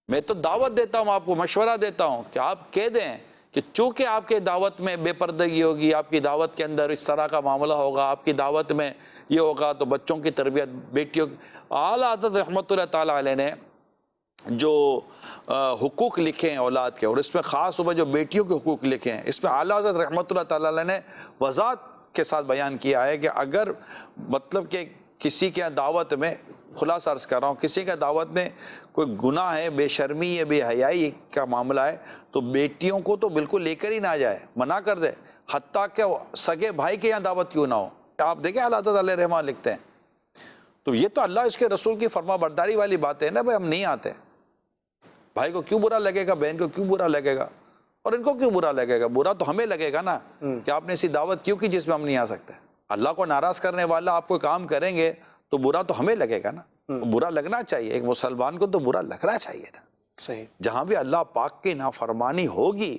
میں تو دعوت دیتا ہوں، آپ کو مشورہ دیتا ہوں کہ آپ کہہ دیں کہ چونکہ آپ کے دعوت میں بے پردگی ہوگی، آپ کی دعوت کے اندر اس طرح کا معاملہ ہوگا، آپ کی دعوت میں یہ ہوگا، تو بچوں کی تربیت، بیٹیوں کی، اعلیٰ حضرت رحمۃ اللہ تعالیٰ علیہ نے جو حقوق لکھے ہیں اولاد کے، اور اس میں خاص طور پر جو بیٹیوں کے حقوق لکھے ہیں، اس میں اعلیٰ حضرت رحمۃ اللہ تعالیٰ علیہ نے وضاحت کے ساتھ بیان کیا ہے کہ اگر مطلب کہ کسی کے دعوت میں، خلاصہ عرض کر رہا ہوں، کسی کے دعوت میں کوئی گناہ ہے، بے شرمی ہے، بے حیائی کا معاملہ ہے، تو بیٹیوں کو تو بالکل لے کر ہی نہ جائے، منع کر دے، حتیٰ کہ سگے بھائی کے یہاں دعوت کیوں نہ ہو۔ آپ دیکھیں اعلیٰ حضرت علیہ رحمٰ لکھتے ہیں، تو یہ تو اللہ اس کے رسول کی فرما برداری والی بات ہے نا بھائی، ہم نہیں آتے، بھائی کو کیوں برا لگے گا، بہن کو کیوں برا لگے گا، اور ان کو کیوں برا لگے گا؟ برا تو ہمیں لگے گا نا کہ آپ نے ایسی دعوت کیوں کی جس میں ہم نہیں آ سکتے۔ اللہ کو ناراض کرنے والا آپ کو کام کریں گے تو برا تو ہمیں لگے گا نا، برا لگنا چاہیے، ایک مسلمان کو تو برا لگنا چاہیے نا۔ صحیح۔ جہاں بھی اللہ پاک کی نافرمانی ہوگی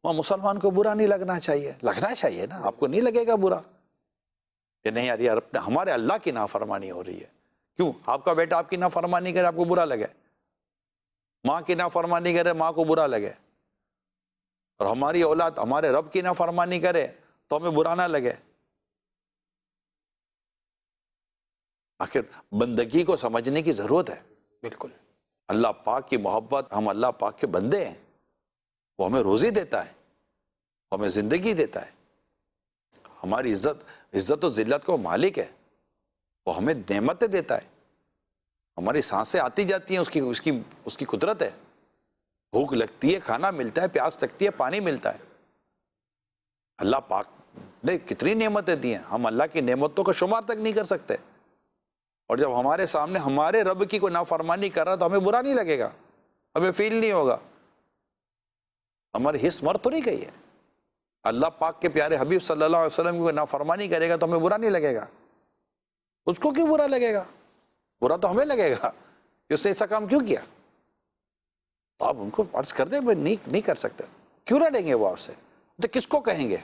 وہاں مسلمان کو برا نہیں لگنا چاہیے، لگنا چاہیے نا، آپ کو نہیں لگے گا برا کہ نہیں یار ہمارے اللہ کی نافرمانی ہو رہی ہے، کیوں؟ آپ کا بیٹا آپ کی نافرمانی کرے آپ کو برا لگے، ماں کی نافرمانی کرے ماں کو برا لگے، اور ہماری اولاد ہمارے رب کی نافرمانی کرے تو ہمیں برا نہ لگے؟ آخر بندگی کو سمجھنے کی ضرورت ہے۔ بالکل اللہ پاک کی محبت، ہم اللہ پاک کے بندے ہیں، وہ ہمیں روزی دیتا ہے، وہ ہمیں زندگی دیتا ہے، ہماری عزت و ذلت کو مالک ہے، وہ ہمیں نعمتیں دیتا ہے، ہماری سانسیں آتی جاتی ہیں اس کی قدرت ہے، بھوک لگتی ہے کھانا ملتا ہے، پیاس لگتی ہے پانی ملتا ہے۔ اللہ پاک نے کتنی نعمتیں دی ہیں، ہم اللہ کی نعمتوں کا شمار تک نہیں کر سکتے، اور جب ہمارے سامنے ہمارے رب کی کوئی نافرمانی کر رہا تو ہمیں برا نہیں لگے گا، ہمیں فیل نہیں ہوگا، ہماری حس مر تو نہیں گئی ہے۔ اللہ پاک کے پیارے حبیب صلی اللہ علیہ وسلم کی کوئی نافرمانی کرے گا تو ہمیں برا نہیں لگے گا، اس کو کیوں برا لگے گا؟ برا تو ہمیں لگے گا کہ اس نے ایسا کام کیوں کیا۔ تو آپ ان کو عرض کر دیں نہیں کر سکتے، کیوں نہ لیں گے وہ آپ سے؟ تو کس کو کہیں گے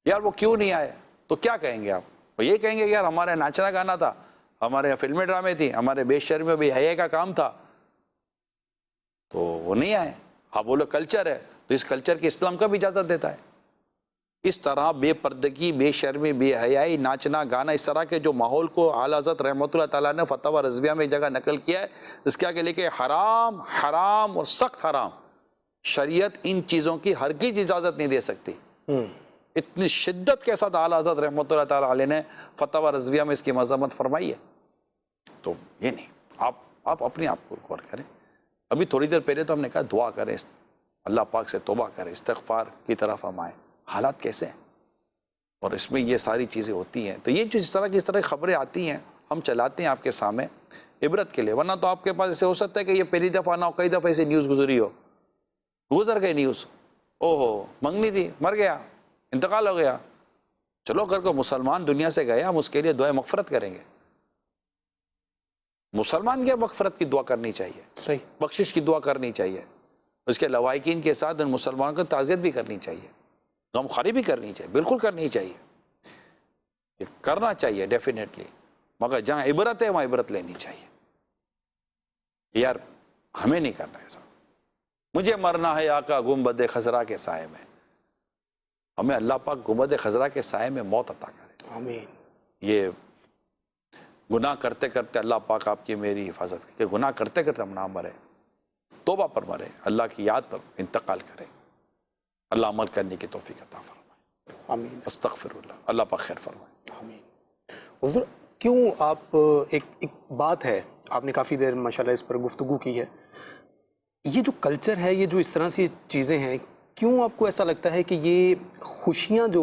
یار وہ کیوں نہیں آئے؟ تو کیا کہیں گے آپ؟ وہ یہ کہیں گے کہ یار ہمارے ناچنا گانا تھا، ہمارے فلمیں ڈرامے تھی، ہمارے بے شرمی میں بھی حیا کا کام تھا تو وہ نہیں آئے۔ آپ بولو کلچر ہے تو اس کلچر کی اسلام کب اجازت دیتا ہے؟ اس طرح بے پردگی، بے شرمی، بے حیائی، ناچنا گانا، اس طرح کے جو ماحول کو اعلیٰ حضرت رحمۃ اللہ تعالیٰ نے فتاوی رضویہ میں ایک جگہ نقل کیا ہے، اس کے آگے لکھے حرام، حرام اور سخت حرام، شریعت ان چیزوں کی ہرگز اجازت نہیں دے سکتی۔ اتنی شدت کے ساتھ اعلیٰ حضرت رحمۃ اللہ تعالیٰ علیہ نے فتاوی رضویہ میں اس کی مذمت فرمائی ہے۔ تو یہ نہیں، آپ اپنے آپ کو غور کریں۔ ابھی تھوڑی دیر پہلے تو ہم نے کہا دعا کریں، اللہ پاک سے توبہ کریں، استغفار کی طرف ہم آئیں۔ حالات کیسے ہیں اور اس میں یہ ساری چیزیں ہوتی ہیں، تو یہ جو اس طرح کی خبریں آتی ہیں ہم چلاتے ہیں آپ کے سامنے عبرت کے لیے، ورنہ تو آپ کے پاس ایسے ہو سکتا ہے کہ یہ پہلی دفعہ نہ ہو، کئی دفعہ ایسی نیوز گزری ہو، گزر گئی نیوز، او ہو منگنی تھی مر گیا، انتقال ہو گیا، چلو اگر کوئی مسلمان دنیا سے گیا ہم اس کے لیے دعائے مغفرت کریں گے۔ مسلمان کی مغفرت کی دعا کرنی چاہیے، صحیح، بخشش کی دعا کرنی چاہیے، اس کے لواحقین کے ساتھ ان مسلمانوں کو تعزیت بھی کرنی چاہیے، غم خواری بھی کرنی چاہیے، بالکل کرنی چاہیے، یہ کرنا چاہیے ڈیفینیٹلی، مگر جہاں عبرت ہے وہاں عبرت لینی چاہیے۔ یار ہمیں نہیں کرنا ایسا، مجھے مرنا ہے آقا گنبد خضرا کے سائے میں، ہمیں اللہ پاک گنبد خضرا کے سائے میں موت عطا کرے۔ آمین۔ یہ گناہ کرتے کرتے اللہ پاک آپ کی میری حفاظت کرے کہ گناہ کرتے کرتے ہم نہ مرے، توبہ پر مرے، اللہ کی یاد پر انتقال کرے، اللہ عمل کرنے کی توفیق عطا فرمائے۔ آمین، استغفر اللہ، اللہ پاک خیر فرمائے۔ آمین۔ حضور کیوں آپ ایک بات ہے، آپ نے کافی دیر ماشاءاللہ اس پر گفتگو کی ہے، یہ جو کلچر ہے، یہ جو اس طرح سی چیزیں ہیں، کیوں آپ کو ایسا لگتا ہے کہ یہ خوشیاں جو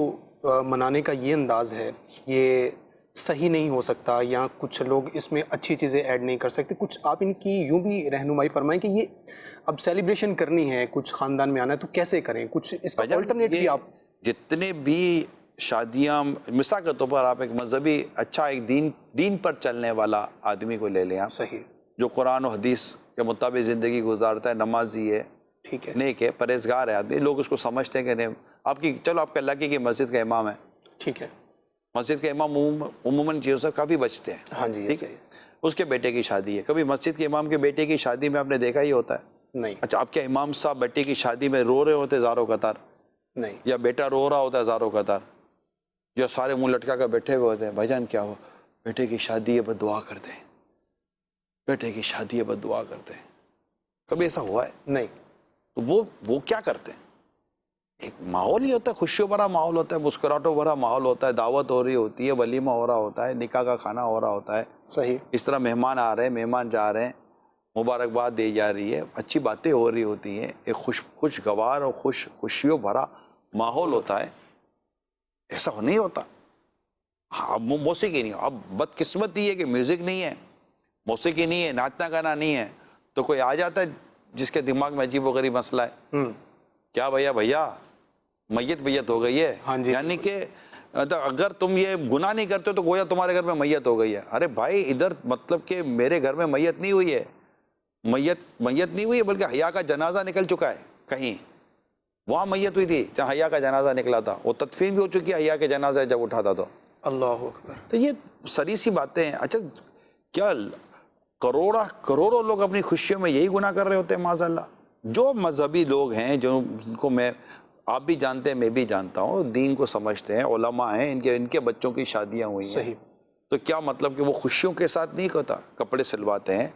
منانے کا یہ انداز ہے یہ صحیح نہیں ہو سکتا، یا کچھ لوگ اس میں اچھی چیزیں ایڈ نہیں کر سکتے؟ کچھ آپ ان کی یوں بھی رہنمائی فرمائیں کہ یہ اب سیلیبریشن کرنی ہے، کچھ خاندان میں آنا ہے تو کیسے کریں، کچھ اس کا آلٹرنیٹ بھی آپ۔ جتنے بھی شادیاں، مثال کے طور پر آپ ایک مذہبی اچھا ایک دین پر چلنے والا آدمی کو لے لیں آپ، صحیح، جو قرآن و حدیث کے مطابق زندگی گزارتا ہے، نمازی ہے، ٹھیک ہے، نیک ہے، پرہیزگار ہے آدمی، لوگ اس کو سمجھتے ہیں کہ نہیں آپ کی، چلو آپ کے اللہ کی مسجد کا امام ہے، ٹھیک ہے، مسجد کے امام عموماً چیزوں سے کافی بچتے ہیں، ہاں جی، ٹھیک ہے، اس کے بیٹے کی شادی ہے، کبھی مسجد کے امام کے بیٹے کی شادی میں آپ نے دیکھا ہی ہوتا ہے، نہیں، اچھا آپ کے امام صاحب بیٹے کی شادی میں رو رہے ہوتے زاروں قطار، نہیں، یا بیٹا رو رہا ہوتا ہے زاروں قطار، یا سارے منہ لٹکا کر بیٹھے ہوئے ہوتے ہیں، بھائی جان کیا ہو، بیٹے کی شادی ہے بس دعا کر دیں، بیٹے کی شادی ہے بس دعا کرتے ہیں، کبھی ایسا ہوا ہے؟ نہیں، تو وہ کیا کرتے ہیں؟ ایک ماحول ہی ہوتا ہے، خوشیوں بھرا ماحول ہوتا ہے، مسکراہٹوں بھرا ماحول ہوتا ہے، دعوت ہو رہی ہوتی ہے، ولیمہ ہو رہا ہوتا ہے، نکاح کا کھانا ہو رہا ہوتا ہے، صحیح، اس طرح مہمان آ رہے ہیں، مہمان جا رہے ہیں، مبارکباد دی جا رہی ہے، اچھی باتیں ہو رہی ہوتی ہیں، ایک خوشگوار اور خوشیوں بھرا ماحول ہوتا ہے، ایسا نہیں ہوتا۔ اب موسیقی نہیں، اب بدقسمتی ہے کہ میوزک نہیں ہے، موسیقی نہیں ہے، ناچنا گانا نہیں ہے، تو کوئی آ جاتا ہے جس کے دماغ میں عجیب و غریب مسئلہ ہے، کیا بھیا میت ہو گئی ہے، ہاں جی، یعنی کہ اگر تم یہ گناہ نہیں کرتے تو گویا تمہارے گھر میں میت ہو گئی ہے۔ ارے بھائی ادھر مطلب کہ میرے گھر میں میت نہیں ہوئی ہے، میت نہیں ہوئی ہے، بلکہ حیا کا جنازہ نکل چکا ہے کہیں، وہاں میت ہوئی تھی جہاں حیا کا جنازہ نکلا تھا، وہ تدفین بھی ہو چکی ہے حیا کے جنازہ جب اٹھا تھا تو۔ اللہ اکبر۔ تو یہ سری سی باتیں ہیں۔ اچھا کیا کروڑوں لوگ اپنی خوشیوں میں یہی گناہ کر رہے ہوتے ہیں معاذ اللہ. جو مذہبی لوگ ہیں جن کو آپ بھی جانتے ہیں میں بھی جانتا ہوں, دین کو سمجھتے ہیں, علماء ہیں, ان کے بچوں کی شادیاں ہوئی ہیں, صحیح, تو کیا مطلب کہ وہ خوشیوں کے ساتھ نہیں ہوتا, کپڑے سلواتے ہیں,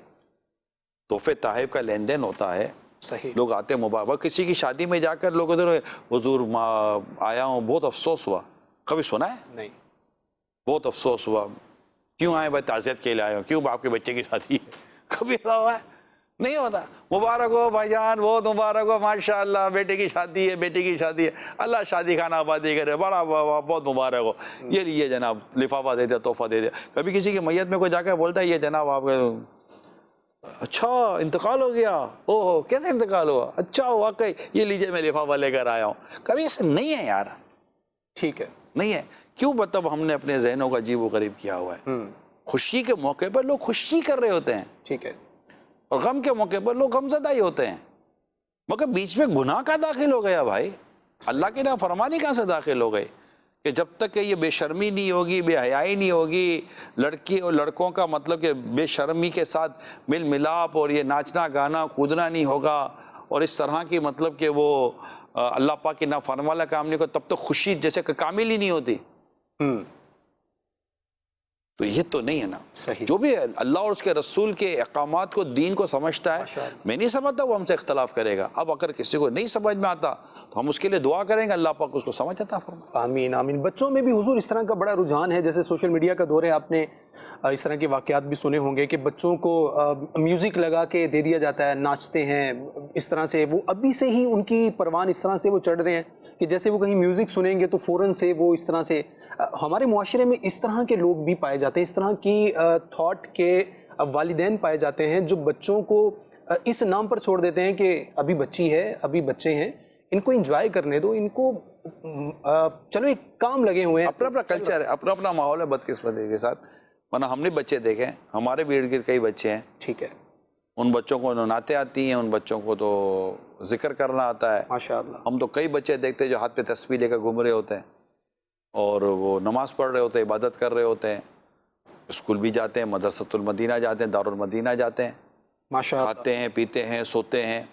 تحفے تحائف کا لین دین ہوتا ہے, صحیح, لوگ آتے ہیں مبارک. کسی کی شادی میں جا کر لوگ ادھر حضور آیا ہوں, بہت افسوس ہوا, کبھی سنا ہے؟ نہیں, بہت افسوس ہوا, کیوں آئے بھائی, تعزیت کے لیے آئے ہو, کیوں آپ کے بچے کی شادی ہے, کبھی ایسا ہوا ہے؟ نہیں ہوتا. مبارک ہو بھائی جان, بہت مبارک ہو, ماشاء اللہ بیٹے کی شادی ہے, بیٹی کی شادی ہے, اللہ شادی خانہ آبادی کرے, بڑا بہت مبارک ہو, یہ لیے جناب لفافہ دے دیا, تحفہ دے دیا. کبھی کسی کی میت میں کوئی جا کے بولتا ہے یہ جناب آپ کے, اچھا انتقال ہو گیا, اوہ کیسے انتقال ہوا, اچھا واقعی, یہ لیجیے میں لفافہ لے کر آیا ہوں. کبھی ایسے نہیں ہے یار, ٹھیک ہے, نہیں ہے. کیوں مطلب ہم نے اپنے ذہنوں کا عجیب و غریب کیا ہوا ہے. خوشی کے موقع پر لوگ خوشی کر رہے ہوتے ہیں, ٹھیک ہے, اور غم کے موقع پر لوگ غم زدہ ہی ہوتے ہیں, مگر بیچ میں گناہ کا داخل ہو گیا بھائی, اللہ کی نافرمانی کہاں سے داخل ہو گئی, کہ جب تک کہ یہ بے شرمی نہیں ہوگی, بے حیائی نہیں ہوگی, لڑکی اور لڑکوں کا مطلب کہ بے شرمی کے ساتھ مل ملاپ اور یہ ناچنا گانا کودنا نہیں ہوگا, اور اس طرح کی مطلب کہ وہ اللہ پاک کی نافرمانی والا کام نہیں ہوگا, تب تک خوشی جیسے کہ کامل ہی نہیں ہوتی. تو یہ تو نہیں ہے نا. صحیح. جو بھی اللہ اور اس کے رسول کے احکامات کو, دین کو سمجھتا ہے, میں نہیں سمجھتا وہ ہم سے اختلاف کرے گا. اب اگر کسی کو نہیں سمجھ میں آتا تو ہم اس کے لیے دعا کریں گے, اللہ پاک اس کو سمجھ عطا فرمائے. آمین آمین. بچوں میں بھی حضور اس طرح کا بڑا رجحان ہے, جیسے سوشل میڈیا کا دور ہے, آپ نے اس طرح کے واقعات بھی سنے ہوں گے کہ بچوں کو میوزک لگا کے دے دیا جاتا ہے, ناچتے ہیں اس طرح سے, وہ ابھی سے ہی ان کی پروان اس طرح سے وہ چڑھ رہے ہیں کہ جیسے وہ کہیں میوزک سنیں گے تو فوراً سے وہ اس طرح سے. ہمارے معاشرے میں اس طرح کے لوگ بھی پائے جاتے ہیں, اس طرح کی تھاٹ کے والدین پائے جاتے ہیں جو بچوں کو اس نام پر چھوڑ دیتے ہیں کہ ابھی بچی ہے, ابھی بچے ہیں, ان کو انجوائے کرنے دو, ان کو چلو ایک کام لگے ہوئے ہیں. اپنا کلچر ہے, اپنا ماحول ہے بدقسمتی کے ساتھ. ورنہ ہم نے بچے دیکھے, ہمارے بھی ارد گرد کئی بچے ہیں, ٹھیک ہے, ان بچوں کو نعتیں آتی ہیں, ان بچوں کو تو ذکر کرنا آتا ہے, ماشاء اللہ. ہم تو کئی بچے دیکھتے ہیں جو ہاتھ پہ تسبیح لے کر گھوم رہے ہوتے ہیں, اور وہ نماز پڑھ رہے ہوتے ہیں, عبادت کر رہے ہوتے ہیں, اسکول بھی جاتے ہیں, مدرسۃ المدینہ جاتے ہیں, دارالمدینہ جاتے ہیں, ماشاء اللہ. کھاتے ہیں, پیتے ہیں, سوتے ہیں.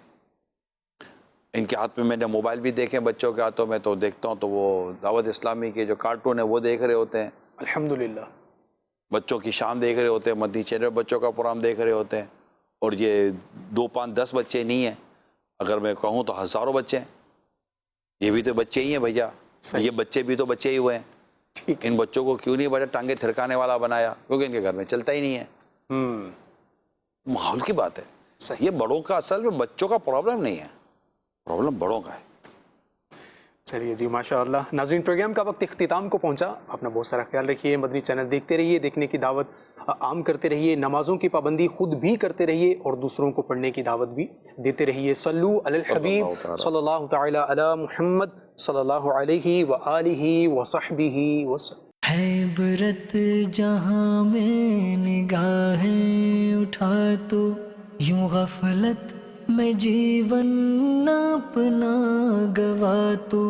ان کے ہاتھ میں میں نے موبائل بھی دیکھے بچوں کے ہاتھوں میں, تو دیکھتا ہوں تو وہ دعوت اسلامی کے جو کارٹون ہیں وہ دیکھ رہے ہوتے ہیں, الحمدللہ. بچوں کی شام دیکھ رہے ہوتے ہیں, مدنی چینل بچوں کا پروگرام دیکھ رہے ہوتے ہیں. اور یہ 2 5 10 بچے نہیں ہیں, اگر میں کہوں تو ہزاروں بچے ہیں. یہ بھی تو بچے ہی ہیں بھیا, یہ بچے بھی تو بچے ہی ہوئے ہیں. ان بچوں کو کیوں نہیں بڑے ٹانگیں تھرکانے والا بنایا, کیونکہ ان کے گھر میں چلتا ہی نہیں ہے. ماحول کی بات ہے. یہ بڑوں کا اصل میں بچوں کا پرابلم نہیں ہے, پرابلم بڑوں کا ہے. چلیے جی, ماشاء اللہ. ناظرین, پروگرام کا وقت اختتام کو پہنچا. اپنا بہت سارا خیال رکھیے, مدنی چینل دیکھتے رہیے, دیکھنے کی دعوت عام کرتے رہیے, نمازوں کی پابندی خود بھی کرتے رہیے اور دوسروں کو پڑھنے کی دعوت بھی دیتے رہیے. صلو علی الحبیب صلی اللہ تعالی علی محمد صلی اللہ علیہ وآلہ وصحبہ وسلم. ہے عبرت جہاں میں نگاہیں اٹھا تو, یوں غفلت میں جیون اپنا گوا تو.